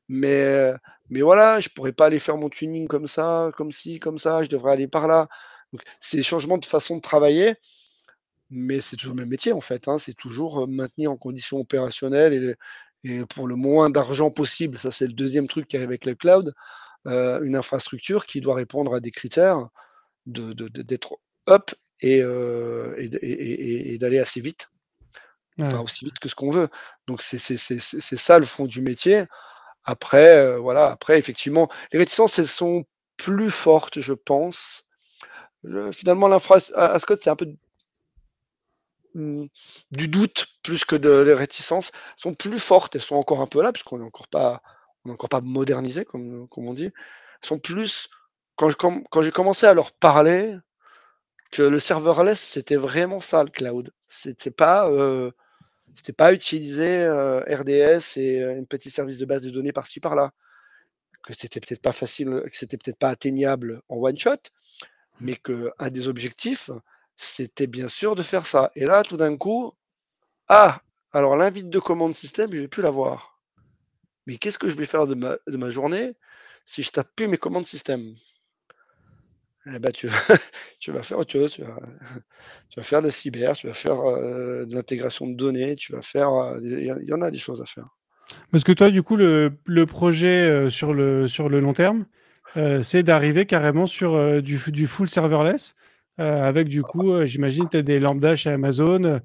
mais mais voilà, je pourrais pas aller faire mon tuning comme ça, comme ci, comme ça, je devrais aller par là». Donc c'est des changements de façon de travailler, mais c'est toujours le même métier en fait, hein. C'est toujours, maintenir en condition opérationnelle et pour le moins d'argent possible. Ça, c'est le deuxième truc qui arrive avec le cloud, une infrastructure qui doit répondre à des critères d'être up et d'aller assez vite. Enfin, Ouais. aussi vite que ce qu'on veut. Donc c'est ça le fond du métier. Après, voilà, après effectivement, les réticences, elles sont plus fortes, je pense. Finalement, Ascot, c'est un peu, mmh, du doute plus que de les réticences. Elles sont plus fortes, elles sont encore un peu là, puisqu'on n'est encore pas modernisé comme on dit. Elles sont plus quand j'ai commencé à leur parler que le serverless, c'était vraiment ça le cloud. C'était pas utiliser, RDS et un petit service de base de données par-ci par-là, que c'était peut-être pas facile, que c'était peut-être pas atteignable en one shot, mais qu'un des objectifs, c'était bien sûr de faire ça. Et là, tout d'un coup, ah, alors l'invite de commande système, je vais plus l'avoir. Mais qu'est-ce que je vais faire de ma journée si je tape plus mes commandes système? Eh ben, tu vas faire autre chose, tu vas faire de la cyber, tu vas faire, de l'intégration de données, tu vas faire, il y en a des choses à faire. Parce que toi, du coup, le projet sur le long terme, c'est d'arriver carrément sur du full serverless, avec du coup, j'imagine, tu as des lambdas chez Amazon,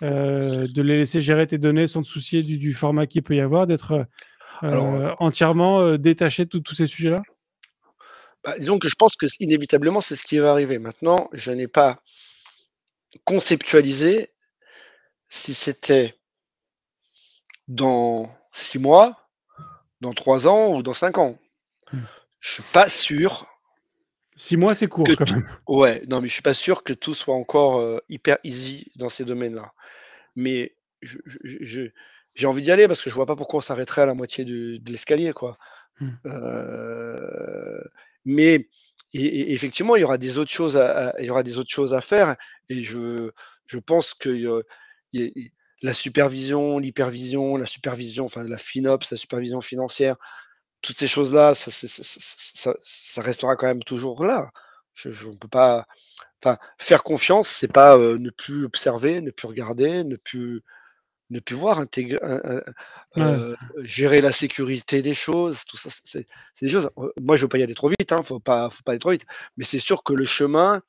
de les laisser gérer tes données sans te soucier du format qu'il peut y avoir, d'être Alors, entièrement détaché de tous ces sujets-là? disons que je pense que inévitablement, c'est ce qui va arriver. Maintenant, je n'ai pas conceptualisé si c'était dans 6 mois, dans 3 ans ou dans 5 ans. Hmm. Je suis pas sûr 6 mois, c'est que court quand t même. ouais, non, mais je suis pas sûr que tout soit encore, hyper easy dans ces domaines-là. Mais j'ai envie d'y aller parce que je vois pas pourquoi on s'arrêterait à la moitié de l'escalier, quoi. Hmm. Heu, mais effectivement, il y aura des autres choses à faire et je pense que, y la supervision, l'hypervision, la supervision, enfin la FinOps, la supervision financière, toutes ces choses-là, ça restera quand même toujours là. Je On peut pas, enfin, faire confiance, c'est pas, ne plus observer, ne plus regarder, ne plus voir, Ouais. gérer la sécurité des choses, tout ça, c'est des choses, moi je veux pas y aller trop vite, hein, faut pas aller trop vite. Mais c'est sûr que le chemin,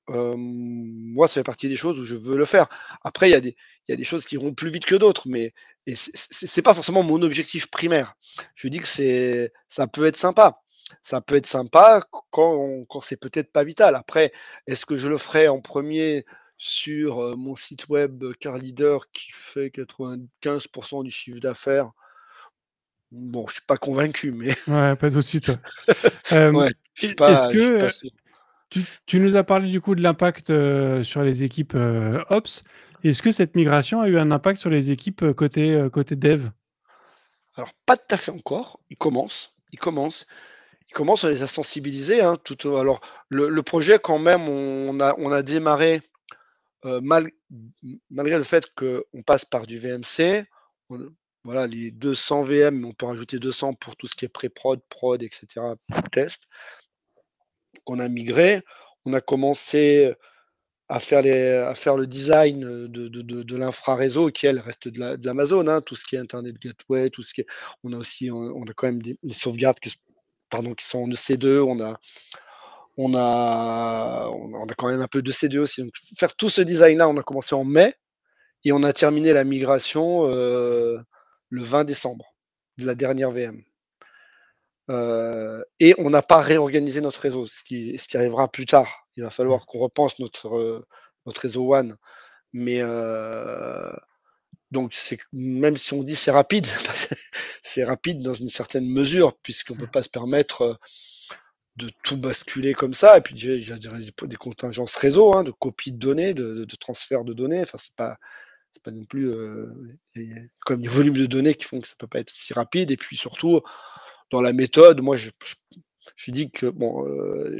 moi ça fait partie des choses où je veux le faire. Après il y a des choses qui iront plus vite que d'autres, mais c'est pas forcément mon objectif primaire. Je dis que ça peut être sympa. ça peut être sympa quand c'est peut-être pas vital. Après, est-ce que je le ferais en premier sur mon site web Car Leader qui fait 95% du chiffre d'affaires? Bon, je suis pas convaincu, mais Ouais, pas tout de suite. Ouais. ouais, je suis Est-ce pas, je suis pas que sûr. tu nous as parlé du coup de l'impact sur les équipes Ops. Est-ce que cette migration a eu un impact sur les équipes côté dev? Alors, pas tout à fait encore. Il commence à les a sensibilisés, hein, alors le projet quand même, on a démarré, malgré le fait qu'on passe par du VMC, on voilà, les 200 VM, mais on peut rajouter 200 pour tout ce qui est pré-prod, prod et cetera, test. On a migré, on a commencé à faire le design, de l'infra-réseau qui, elle, reste de l'Amazon, hein, tout ce qui est internet gateway, tout ce qui est on a quand même des sauvegardes qui sont en EC2, on a quand même un peu de C2 aussi. Donc faire tout ce design-là, on a commencé en mai et on a terminé la migration, le 20 décembre de la dernière VM. Et on n'a pas réorganisé notre réseau, ce qui arrivera plus tard. Il va Mmh. falloir qu'on repense notre réseau WAN. Mais donc même si on dit c'est rapide, c'est rapide dans une certaine mesure, puisqu'on ne peut pas se permettre de tout basculer comme ça. Et puis j'ai des contingences réseau, hein, de copie de données, de transfert de données. Enfin, c'est pas non plus comme les volumes de données qui font que ça peut pas être si rapide. Et puis surtout, dans la méthode, moi, je dis que, bon,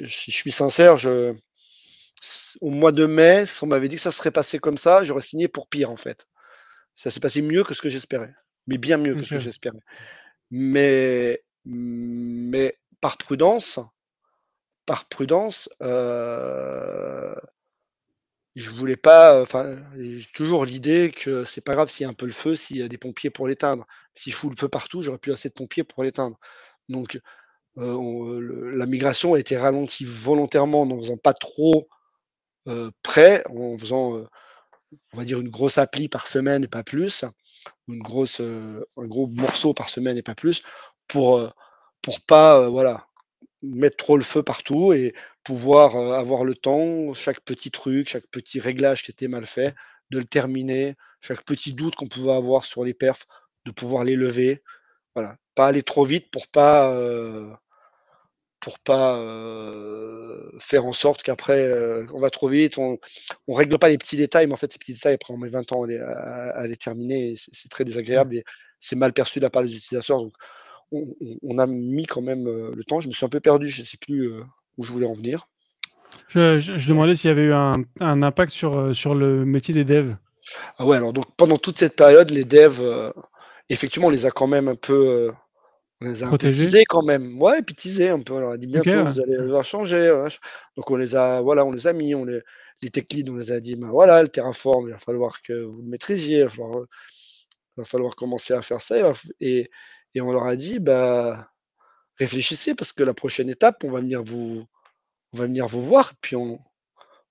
si je suis sincère, au mois de mai, si on m'avait dit que ça serait passé comme ça, j'aurais signé pour pire, en fait. Ça s'est passé mieux que ce que j'espérais, mais bien mieux que ce que OK. j'espérais. Mais par prudence, je voulais pas, enfin, j'ai toujours l'idée que c'est pas grave s'il y a un peu le feu, s'il y a des pompiers pour l'éteindre. S'il fout le feu partout, j'aurais plus assez de pompiers pour l'éteindre. Donc, la migration a été ralentie volontairement en n'en faisant pas trop, près, en faisant, on va dire une grosse appli par semaine et pas plus, ou un gros morceau par semaine et pas plus, pour, heu, pour pas, voilà, mettre trop le feu partout et pouvoir, avoir le temps, chaque petit truc, chaque petit réglage qui était mal fait, de le terminer, chaque petit doute qu'on pouvait avoir sur les perfs, de pouvoir les lever. Voilà, pas aller trop vite pour pas faire en sorte qu'après, on va trop vite, on règle pas les petits détails, mais en fait, ces petits détails, après, on met 20 ans à les terminer et c'est très Ouais. désagréable et c'est mal perçu de la part des utilisateurs. Donc on a mis quand même, le temps. Je me suis un peu perdu, je sais plus, où je voulais en venir. Je demandais s'il y avait eu un impact sur le métier des devs. Ah ouais, alors donc pendant toute cette période, les devs, effectivement, on les a quand même un peu, on les a un peu Protégés? teasés quand même. Ouais, et puis teasés un peu. On leur a dit: OK, «Bientôt, ouais. vous allez devoir changer, machin». Donc on les a, voilà, on les a mis, les tech leads, on les a dit: «Ben voilà, le Terraform, il va falloir que vous le maîtrisiez, il va falloir commencer à faire ça, et on leur a dit: «Bah, réfléchissez parce que la prochaine étape, on va venir vous voir, puis on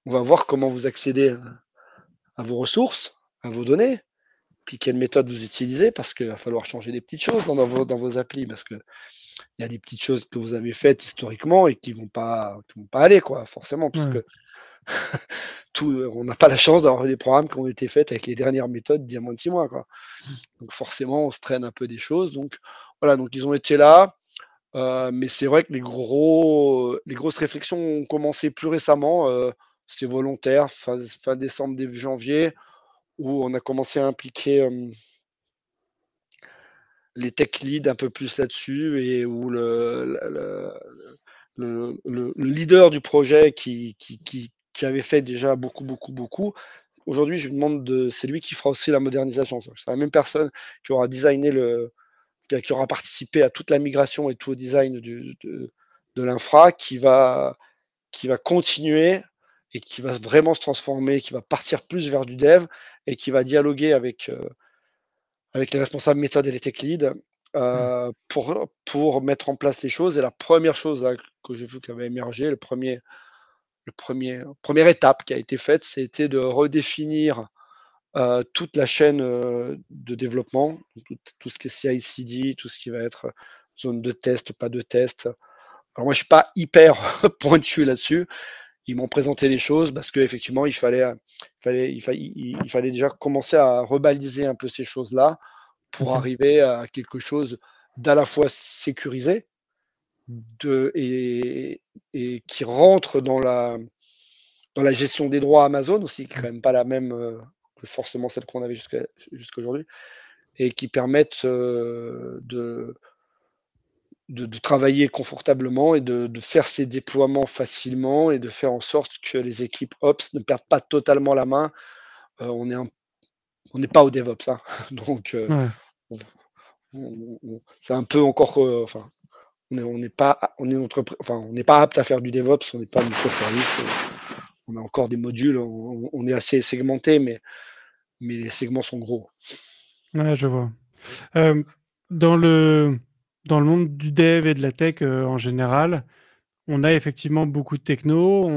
va voir comment vous accédez à vos ressources, à vos données, puis quelle méthode vous utilisez parce qu'il va falloir changer des petites choses dans vos applis parce qu'il y a des petites choses que vous avez faites historiquement et qui vont pas aller, quoi, forcément, parce Ouais. que on n'a pas la chance d'avoir des programmes qui ont été faits avec les dernières méthodes d'il y a moins de 6 mois, quoi. Donc forcément, on se traîne un peu des choses. Donc voilà, donc ils ont été là, mais c'est vrai que les grosses réflexions ont commencé plus récemment, c'était volontaire, fin décembre, début janvier, où on a commencé à impliquer, les tech leads un peu plus là-dessus et où le leader du projet qui avait fait déjà beaucoup, beaucoup, beaucoup, aujourd'hui, je lui demande c'est lui qui fera aussi la modernisation. C'est la même personne qui aura designé qui aura participé à toute la migration et tout au design de l'infra, qui va continuer et qui va vraiment se transformer, qui va partir plus vers du dev et qui va dialoguer avec les responsables méthode et les tech leads, Mmh. pour mettre en place les choses. Et la première chose là, que j'ai vu qui avait émergé, première étape qui a été faite, c'était de redéfinir toute la chaîne de développement, tout ce qui est CI/CD, tout ce qui va être zone de test, pas de test, Alors moi, je suis pas hyper pointu là-dessus. Ils m'ont présenté les choses parce qu'effectivement, il fallait déjà commencer à rebaliser un peu ces choses-là pour OK. arriver à quelque chose d'à la fois sécurisé et qui rentre dans la gestion des droits Amazon aussi, qui est Mmh. quand même pas la même que forcément celle qu'on avait jusqu'à aujourd'hui, et qui permettent de travailler confortablement et de faire ces déploiements facilement et de faire en sorte que les équipes Ops ne perdent pas totalement la main. On est on n'est pas au DevOps, hein. Donc, Ouais. on, c'est un peu encore, enfin, on n'est pas, on est enfin, on n'est pas apte à faire du DevOps, on n'est pas microservice. On a encore des modules, on est assez segmenté, mais les segments sont gros. Ouais, je vois. Hem, dans le dans le monde du dev et de la tech, en général, on a effectivement beaucoup de techno,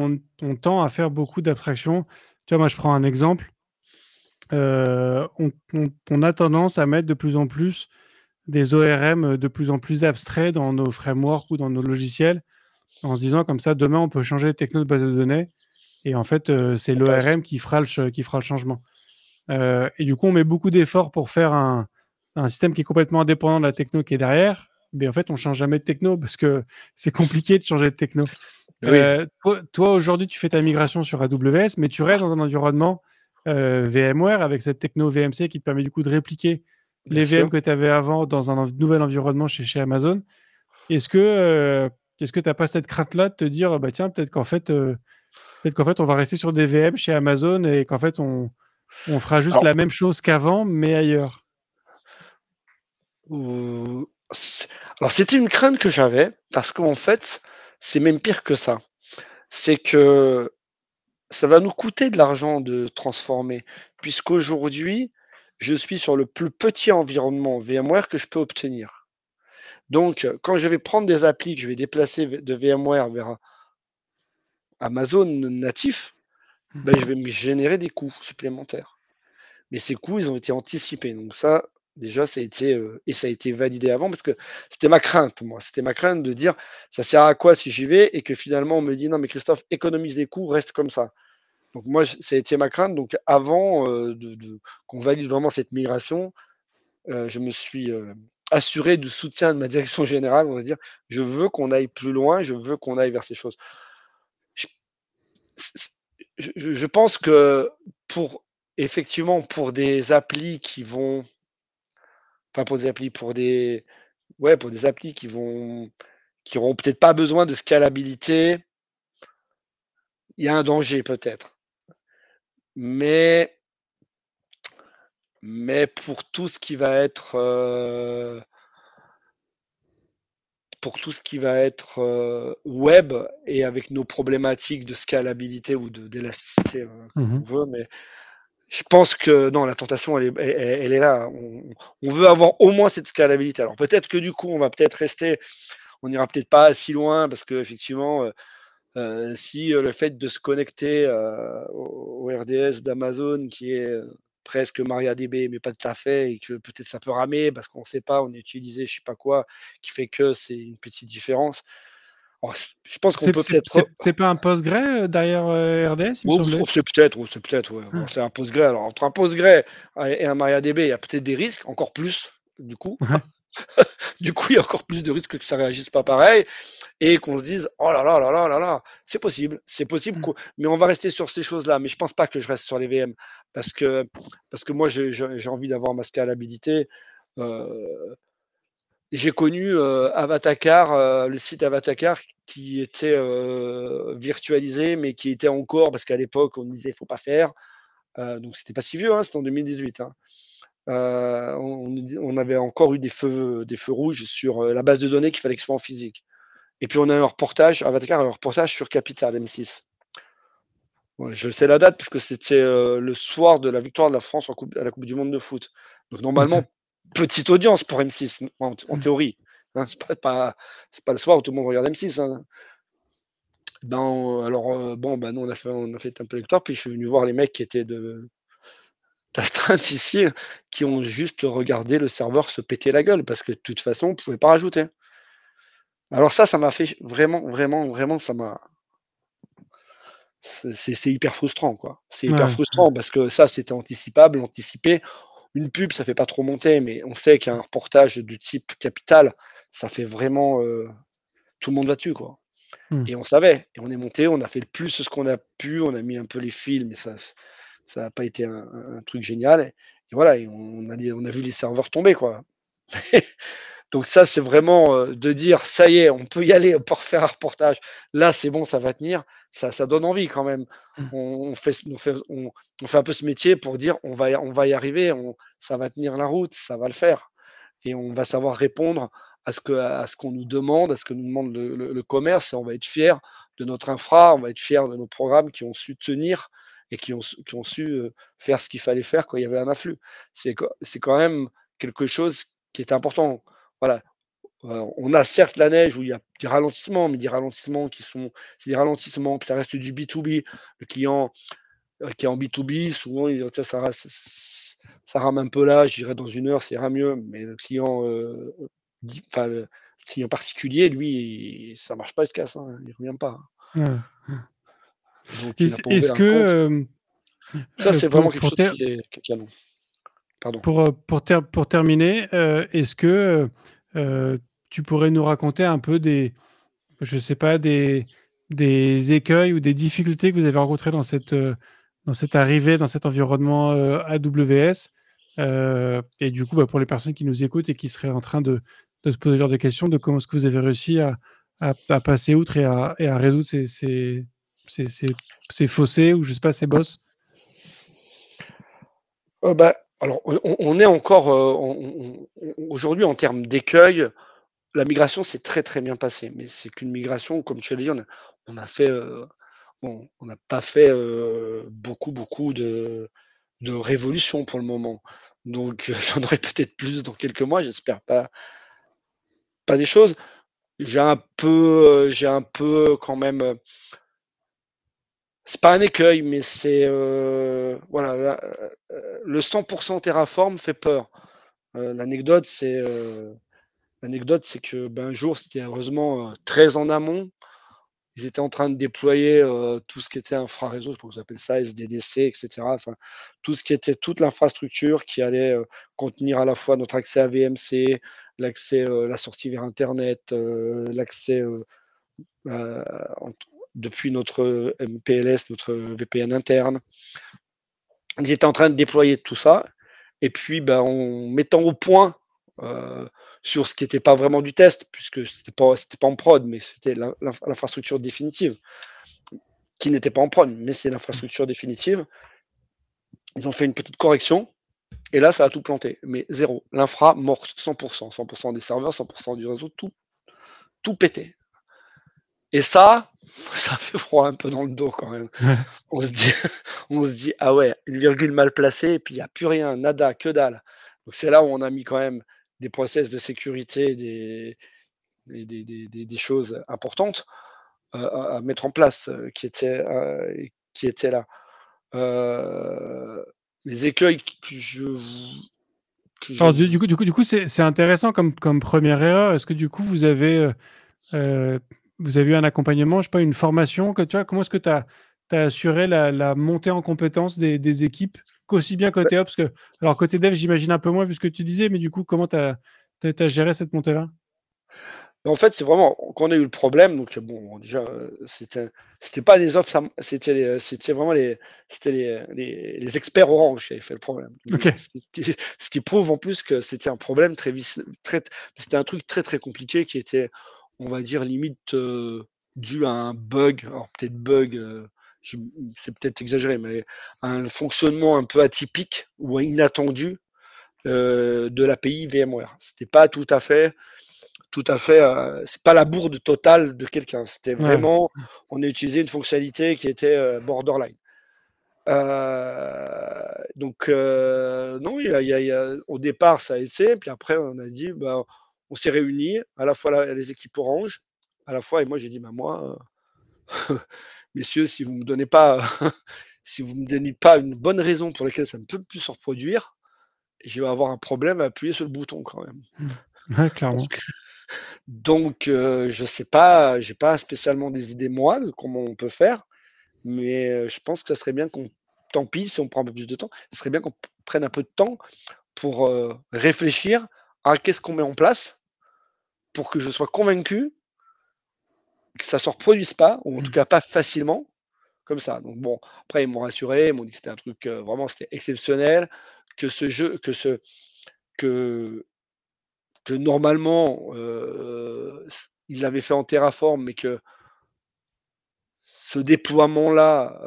on tend à faire beaucoup d'abstractions. Tu vois, moi, je prends un exemple, on a tendance à mettre de plus en plus des ORM, de plus en plus abstraits dans nos frameworks ou dans nos logiciels, en se disant comme ça: «Demain, on peut changer de techno de base de données» et en fait, c'est Ça passe. l'ORM qui fera le changement. Et du coup, on met beaucoup d'efforts pour faire un système qui est complètement indépendant de la techno qui est derrière, mais en fait, on change jamais de techno parce que c'est compliqué de changer de techno. Oui, Toi, aujourd'hui, tu fais ta migration sur AWS, mais tu restes dans un environnement, VMware avec cette techno VMC qui te permet du coup de répliquer bien les VM sûr. que tu avais avant dans un nouvel environnement chez Amazon. Est-ce que, tu as pas cette crainte-là de te dire: «Bah, tiens, peut-être qu'en fait, on va rester sur des VM chez Amazon et qu'en fait, on fera juste Alors, la même chose qu'avant, mais ailleurs»? euh, c'est- alors c'était une crainte que j'avais parce qu'en fait, c'est même pire que ça. C'est que ça va nous coûter de l'argent de transformer, puisqu'aujourd'hui, je suis sur le plus petit environnement VMware que je peux obtenir. Donc, quand je vais prendre des applis que je vais déplacer de VMware vers Amazon natif, ben, je vais me générer des coûts supplémentaires. Mais ces coûts, ils ont été anticipés. Donc ça, déjà, ça a été validé avant parce que c'était ma crainte, moi. C'était ma crainte de dire, ça sert à quoi si j'y vais et que finalement on me dit, non, mais Christophe, économise des coûts, reste comme ça. Donc moi, ça a été ma crainte. Donc avant qu'on valide vraiment cette migration, je me suis assuré du soutien de ma direction générale. On va dire, je veux qu'on aille plus loin, je veux qu'on aille vers ces choses. Je, je pense que pour effectivement pour des applis qui vont, enfin pour des applis, pour des, ouais, pour des applis qui auront peut-être pas besoin de scalabilité, il y a un danger peut-être. Mais pour tout ce qui va être web et avec nos problématiques de scalabilité ou d'élasticité, comme Mmh. on veut, mais je pense que non, la tentation, elle est là. On veut avoir au moins cette scalabilité. Alors peut-être que du coup, on va peut-être rester, on n'ira peut-être pas si loin parce qu'effectivement, si le fait de se connecter au RDS d'Amazon qui est presque MariaDB, mais pas tout à fait, et que peut-être ça peut ramer parce qu'on ne sait pas, on a utilisé je sais pas quoi, qui fait que c'est une petite différence. Alors, je pense qu'on peut peut-être. C'est pas un Postgre, derrière, RDS, il me semblait? C'est peut-être, ouais. Bon, Ah. c'est un Postgre. Alors, entre un Postgre et un MariaDB, il y a peut-être des risques, encore plus, du coup. Ouais. Du coup, il y a encore plus de risques que ça réagisse pas pareil et qu'on se dise, oh là là là là là là, c'est possible, Mmh. mais on va rester sur ces choses-là. Mais je pense pas que je reste sur les VM parce que, moi, j'ai envie d'avoir ma scalabilité. Euh, j'ai connu Avatacar, le site Avatacar qui était virtualisé, mais qui était encore, parce qu'à l'époque, on disait, il faut pas faire. Donc, c'était pas si vieux, hein, c'était en 2018. Hein. On avait encore eu des feux rouges sur la base de données qu'il fallait que ce soit en physique. Et puis, on a eu un reportage, Avatacar a eu un reportage sur Capital M6. Ouais, je sais la date parce que c'était le soir de la victoire de la France à la Coupe du Monde de foot. Donc, OK. normalement, petite audience pour M6, en Mmh. théorie. Hein, c'est pas le soir où tout le monde regarde M6. Hein. Ben, alors, bon, ben, nous, on a fait un peu lecteur, puis je suis venu voir les mecs qui étaient d'astreinte ici, qui ont juste regardé le serveur se péter la gueule, parce que de toute façon, on ne pouvait pas rajouter. Alors ça m'a fait vraiment, vraiment, vraiment, c'est hyper frustrant, quoi. C'est hyper Ouais, frustrant parce que ça, c'était anticipable, anticipé. Une pub, ça fait pas trop monter, mais on sait qu'un reportage du type Capital, ça fait vraiment, tout le monde là-dessus, quoi. mmh. Et on savait et on est monté, on a fait le plus ce qu'on a pu, on a mis un peu les fils, mais ça a pas été un truc génial et voilà et on a vu les serveurs tomber, quoi. Donc ça, c'est vraiment, de dire: «Ça y est, on peut y aller, on peut refaire un reportage. Là, c'est bon, ça va tenir», ça donne envie quand même. Mmh. On fait un peu ce métier pour dire: On va y arriver, ça va tenir la route, ça va le faire» et on va savoir répondre à ce qu'on nous demande, à ce que nous demande le commerce et on va être fiers de notre infra, on va être fiers de nos programmes qui ont su tenir et qui ont su, faire ce qu'il fallait faire quand il y avait un afflux. C'est quand même quelque chose qui est important. Voilà, on a certes la neige où il y a des ralentissements, mais des ralentissements qui sont c'est des ralentissements que ça reste du B2B. Le client, qui est en B2B, souvent il tu sais ça rame un peu là, je dirais dans 1 heure, ça ira mieux, mais le client, di enfin le client particulier, lui, ça marche pas, il se casse, hein, il revient pas. Ouais. Donc il a Est-ce pas enlevé est-ce la compte. que, Ça, c'est vraiment quelque pour chose ter qui est canon. Pardon. pour terminer, est-ce que, tu pourrais nous raconter un peu je sais pas, des écueils ou des difficultés que vous avez rencontrées dans cette arrivée, dans cet environnement, AWS? Et du coup, bah, pour les personnes qui nous écoutent et qui seraient en train de se poser ce genre de questions, de comment est-ce que vous avez réussi à passer outre et à résoudre ces ces ces fossés ou je sais pas, ces bosses? Bah, alors on est encore, aujourd'hui en termes d'écueil, la migration s'est très, très bien passée, mais c'est qu'une migration, comme tu l'as dit, on a fait, on n'a pas fait, beaucoup, beaucoup de révolution pour le moment. Donc, j'en aurai peut-être plus dans quelques mois, j'espère pas des choses. J'ai un peu quand même, c'est pas un écueil, mais c'est, voilà, là, le 100 Terraform fait peur. L'anecdote, c'est que, ben, un jour, c'était heureusement, très en amont. Ils étaient en train de déployer, tout ce qui était infra-réseau, je sais pas comment ça s'appelle ça, SDDC et cetera. Enfin, tout ce qui était toute l'infrastructure qui allait, contenir à la fois notre accès à VMC, l'accès, la sortie vers internet, l'accès, en depuis notre, MPLS, notre VPN interne. Ils étaient en train de déployer tout ça et puis, ben, en mettant au point, heu, sur ce qui était pas vraiment du test puisque c'était pas en prod, mais c'était l'infrastructure définitive qui n'était pas en prod, mais c'est l'infrastructure définitive. Ils ont fait une petite correction et là, ça a tout planté, mais zéro. L'infra morte, 100 des serveurs, 100 du réseau, tout pété et ça, ça fait froid un peu dans le dos quand même. Ouais. On se dit on se dit: «Ah ouais, une virgule mal placée et puis il y a plus rien, nada, que dalle». Donc c'est là où on a mis quand même des process de sécurité, des choses importantes, à mettre en place, qui étaient là. Heu, les écueils que je Alors du coup, c'est intéressant comme 1re erreur. Est-ce que du coup, heu, vous avez eu un accompagnement, je sais pas, une formation que tu vois? Comment est-ce que tu as assuré la montée en compétences des équipes, qu'aussi bien côté ops que alors côté dev, j'imagine un peu moins vu ce que tu disais, mais du coup, comment tu as géré cette montée-là? en fait, c'est vraiment quand on a eu le problème, donc bon, déjà, c'était pas des offres, c'était vraiment les experts Orange qui avaient fait le problème. Donc OK. ce qui prouve en plus que c'était un problème très c'était un truc très, très compliqué qui était, on va dire limite, dû à un bug, alors peut-être bug, je c'est peut-être exagéré, mais un fonctionnement un peu atypique ou inattendu, de l'API VMware. C'était pas tout à fait, c'est pas la bourde totale de quelqu'un. C'était Ouais. vraiment, on a utilisé une fonctionnalité qui était, borderline. Donc non, il y a au départ, ça a été, puis après on a dit, bah, on s'est réunis, à la fois les équipes Orange, à la fois et moi j'ai dit: «Bah, moi, messieurs, si vous me donnez pas si vous me donnez pas une bonne raison pour laquelle ça ne peut plus se reproduire, je vais avoir un problème à appuyer sur le bouton quand même». Mmh. Ouais, Parce clairement. Donc, je sais pas, j'ai pas spécialement des idées moi de comment on peut faire, mais je pense que ça serait bien qu'on, tant pis si on prend un peu plus de temps, ça serait bien qu'on prenne un peu de temps pour réfléchir à qu'est-ce qu'on met en place pour que je sois convaincu que ça se reproduise pas, ou en tout cas pas facilement, comme ça. Donc bon, après ils m'ont rassuré, ils m'ont dit que c'était un truc vraiment c'était exceptionnel, que ce jeu, que, que normalement il l'avait fait en Terraform, mais que ce déploiement-là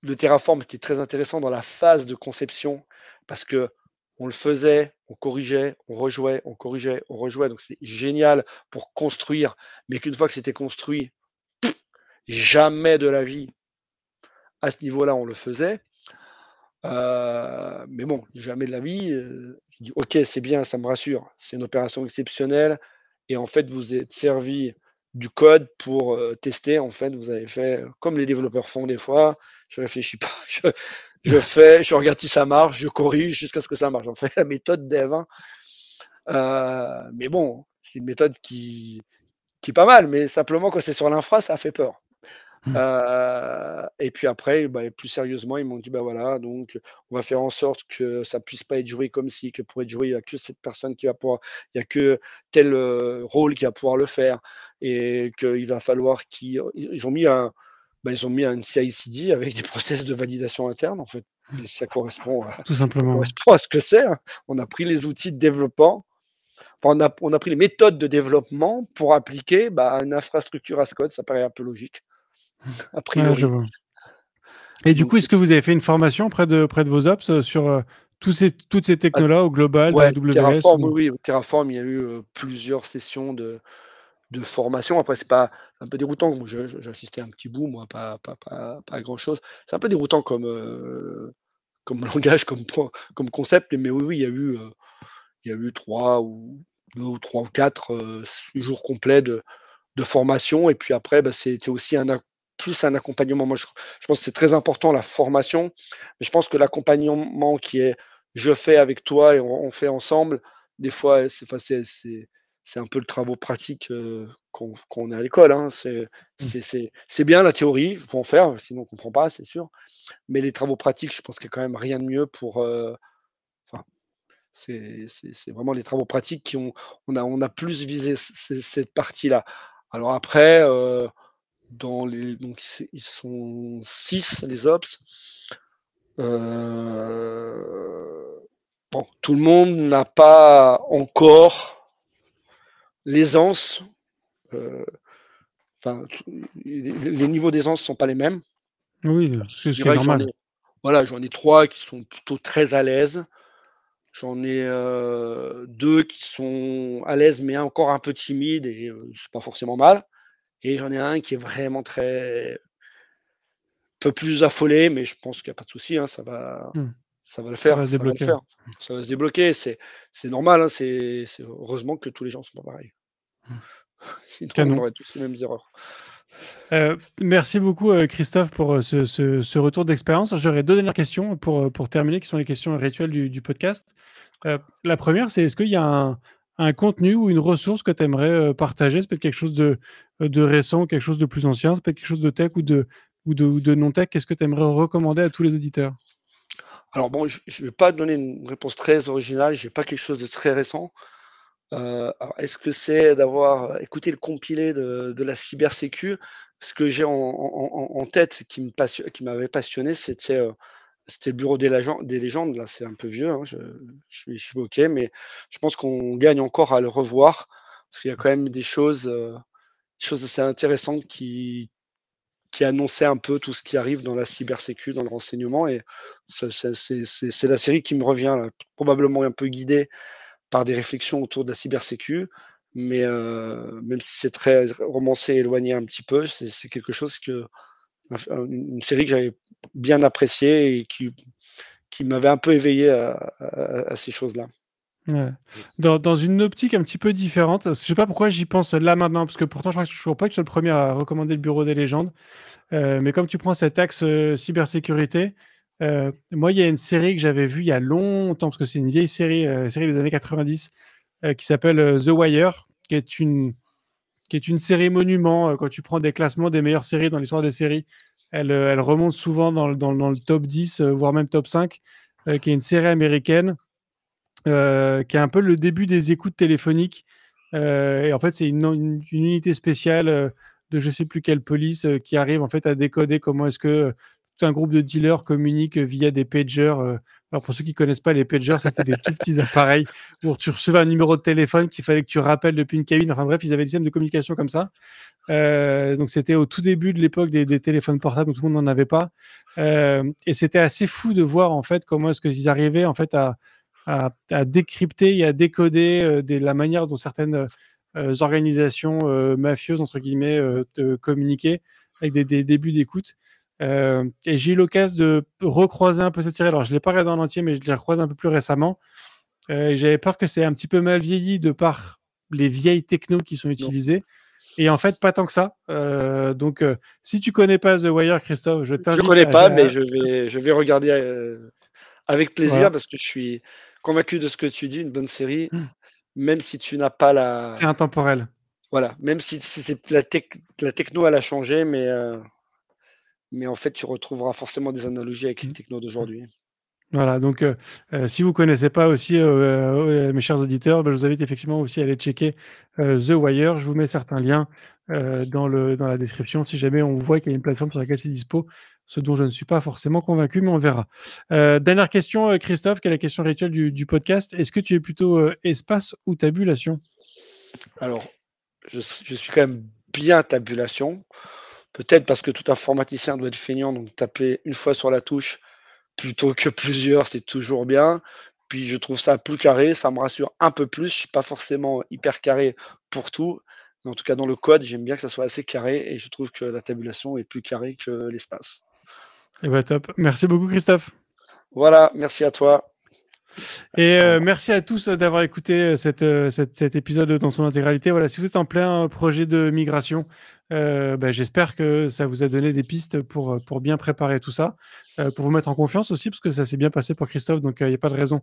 de Terraform était très intéressant dans la phase de conception parce que on le faisait, on corrigeait, on rejouait, on corrigeait, on rejouait. Donc c'est génial pour construire, mais qu'une fois que c'était construit, jamais de la vie à ce niveau-là on le faisait. Mais bon, jamais de la vie. Je dis ok, c'est bien, ça me rassure. C'est une opération exceptionnelle et en fait vous êtes servi du code pour tester. En fait, vous avez fait comme les développeurs font des fois. Je réfléchis pas, je fais, je regarde si ça marche, je corrige jusqu'à ce que ça marche. En fait, la méthode dev. Hein. Mais bon, c'est une méthode qui est pas mal, mais simplement quand c'est sur l'infra, ça fait peur. Et puis après, bah, plus sérieusement, ils m'ont dit, bah voilà, donc on va faire en sorte que ça puisse pas être joué comme si, que pour être joué, il y a que cette personne qui va pouvoir, il y a que tel rôle qui va pouvoir le faire, et qu'il va falloir ils ont mis ils ont mis un CI/CD avec des process de validation interne en fait. Et ça correspond Tout simplement. à ce que c'est. Hein. On a pris les outils de développement. Enfin, on a pris les méthodes de développement pour appliquer une infrastructure as code, ça paraît un peu logique, a Ouais, je priori. vois. Et du Donc coup, est-ce que vous avez fait une formation près de vos ops sur toutes ces Ah, technos-là au global, dans ouais, AWS Terraform, ou... oui, oui, Terraform, il y a eu plusieurs sessions de formation. Après, c'est pas un peu déroutant. Moi, j'ai assisté à un petit bout, moi, pas grand-chose. C'est un peu déroutant comme langage, comme concept, mais oui, oui, il y a eu deux ou trois ou quatre jours complets de formation. Et puis après, c'était aussi plus un accompagnement. Moi, je pense que c'est très important la formation, mais je pense que l'accompagnement qui est je fais avec toi et on fait ensemble, des fois, c'est un peu le travaux pratique qu'on est à l'école. Hein. C'est bien la théorie, il faut en faire, sinon on ne comprend pas, c'est sûr. Mais les travaux pratiques, je pense qu'il n'y a quand même rien de mieux pour. Enfin, c'est vraiment les travaux pratiques on a plus visé cette partie-là. Alors après, donc ils sont 6 les ops. Bon, tout le monde n'a pas encore l'aisance. Enfin, les niveaux d'aisance ne sont pas les mêmes. Oui, Je ce qui est dirais que normal. j'en ai 3 qui sont plutôt très à l'aise. J'en ai 2 qui sont à l'aise, mais encore un peu timides et c'est pas forcément mal. Et j'en ai un qui est vraiment un peu plus affolé, mais je pense qu'il n'y a pas de souci, hein, ça va le Ça faire, va se ça va le débloquer. faire. Ça va se débloquer, c'est normal, hein, c'est heureusement que tous les gens sont pas pareils. Sinon, on Canon. aurait tous les mêmes erreurs. Merci beaucoup, Christophe, pour ce retour d'expérience. J'aurais deux dernières questions pour terminer, qui sont les questions rituelles du podcast. La première, c'est est-ce qu'il y a un contenu ou une ressource que tu aimerais partager? C'est peut-être quelque chose de récent, quelque chose de plus ancien, c'est peut-être quelque chose de tech ou de non-tech. Qu'est-ce que tu aimerais recommander à tous les auditeurs? Alors bon, je ne vais pas donner une réponse très originale, j'ai pas quelque chose de très récent. Alors est-ce que c'est d'avoir écouté le compilé de la cybersécu? Ce que j'ai en tête qui m'avait passionné, c'était le bureau des légendes. Là, c'est un peu vieux, hein, je suis OK, mais je pense qu'on gagne encore à le revoir parce qu'il y a quand même des choses assez intéressantes qui annonçaient un peu tout ce qui arrive dans la cybersécu, dans le renseignement et c'est la série qui me revient là, probablement un peu guidée par des réflexions autour de la cybersécu, mais même si c'est très romancé, éloigné un petit peu, c'est quelque chose une série que j'avais bien appréciée et qui m'avait un peu éveillé à ces choses-là. Ouais. Dans une optique un petit peu différente, je sais pas pourquoi j'y pense là maintenant, parce que pourtant je crois pas que je sois le premier à recommander le Bureau des légendes. Mais comme tu prends cet axe cybersécurité, moi, il y a une série que j'avais vue il y a longtemps, parce que c'est une vieille série, série des années 90, qui s'appelle The Wire, qui est une série monument. Quand tu prends des classements des meilleures séries dans l'histoire des séries, elle remonte souvent dans le top 10, voire même top 5, qui est une série américaine, qui est un peu le début des écoutes téléphoniques. Et en fait, c'est une unité spéciale de je sais plus quelle police qui arrive en fait à décoder comment est-ce que tout un groupe de dealers communique via des pagers. Alors pour ceux qui connaissent pas les pagers, c'était des tout petits appareils où tu recevais un numéro de téléphone qu'il fallait que tu rappelles depuis une cabine. Enfin bref, ils avaient des systèmes de communication comme ça. Donc c'était au tout début de l'époque des téléphones portables où tout le monde n'en avait pas. Et c'était assez fou de voir en fait comment est-ce qu'ils arrivaient en fait à décrypter et à décoder la manière dont certaines organisations mafieuses entre guillemets communiquaient avec des débuts d'écoute. Et j'ai eu l'occasion de recroiser un peu cette série. Alors je l'ai pas regardé en entier, mais je l'ai recroisé un peu plus récemment. Et j'avais peur que c'est un petit peu mal vieilli de par les vieilles technos qui sont utilisées. Et en fait, pas tant que ça. Donc, si tu connais pas The Wire, Christophe, je t'invite. Je connais pas, mais je vais regarder avec plaisir, Voilà. parce que je suis convaincu de ce que tu dis. Une bonne série, même si tu n'as pas la. C'est intemporel. Voilà, même si c'est la techno, elle a changé, mais en fait, tu retrouveras forcément des analogies avec les technos d'aujourd'hui. Voilà, donc si vous connaissez pas aussi, mes chers auditeurs, je vous invite effectivement aussi à aller checker The Wire. Je vous mets certains liens dans la description si jamais on voit qu'il y a une plateforme sur laquelle c'est dispo, ce dont je ne suis pas forcément convaincu, mais on verra. Dernière question, Christophe, qui est la question rituelle du podcast. Est-ce que tu es plutôt espace ou tabulation? Alors, je suis quand même bien tabulation. Peut-être parce que tout informaticien doit être feignant, donc taper une fois sur la touche plutôt que plusieurs, c'est toujours bien. Puis je trouve ça plus carré, ça me rassure un peu plus. Je suis pas forcément hyper carré pour tout, mais en tout cas dans le code, j'aime bien que ça soit assez carré, et je trouve que la tabulation est plus carrée que l'espace. Eh ben top. Merci beaucoup, Christophe. Voilà, merci à toi. Et merci à tous d'avoir écouté cet épisode dans son intégralité. Voilà, si vous êtes en plein projet de migration, j'espère que ça vous a donné des pistes pour bien préparer tout ça, pour vous mettre en confiance aussi, parce que ça s'est bien passé pour Christophe, donc il n'y a pas de raison.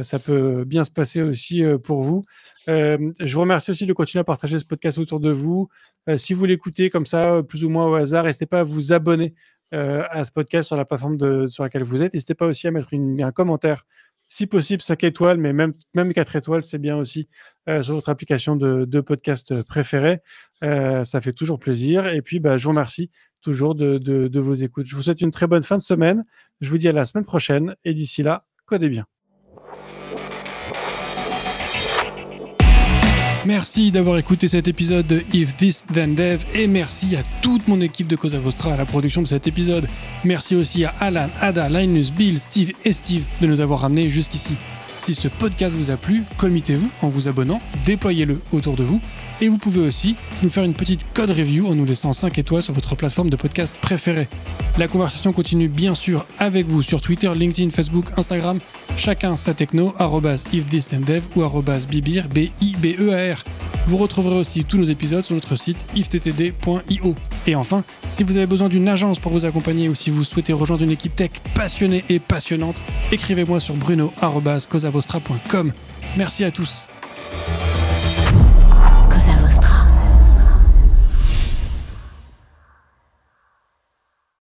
Ça peut bien se passer aussi pour vous. Je vous remercie aussi de continuer à partager ce podcast autour de vous. Si vous l'écoutez comme ça, plus ou moins au hasard, n'hésitez pas à vous abonner à ce podcast sur la plateforme sur laquelle vous êtes. N'hésitez pas aussi à mettre un commentaire. Si possible, 5 étoiles, mais même 4 étoiles, c'est bien aussi sur votre application de podcast préférée. Ça fait toujours plaisir. Et puis, je vous remercie toujours de vos écoutes. Je vous souhaite une très bonne fin de semaine. Je vous dis à la semaine prochaine. Et d'ici là, codez bien. Merci d'avoir écouté cet épisode de If This Then Dev, et merci à toute mon équipe de Cosa Vostra à la production de cet épisode. Merci aussi à Alan, Ada, Linus, Bill, Steve et Steve de nous avoir ramenés jusqu'ici. Si ce podcast vous a plu, committez-vous en vous abonnant, déployez-le autour de vous, et vous pouvez aussi nous faire une petite code review en nous laissant 5 étoiles sur votre plateforme de podcast préférée. La conversation continue bien sûr avec vous sur Twitter, LinkedIn, Facebook, Instagram, chacun sa techno, @ifthisdendev ou @bibir, BIBEAR. Vous retrouverez aussi tous nos épisodes sur notre site ifttd.io. Et enfin, si vous avez besoin d'une agence pour vous accompagner, ou si vous souhaitez rejoindre une équipe tech passionnée et passionnante, écrivez-moi sur bruno@cosavostra.com. Merci à tous.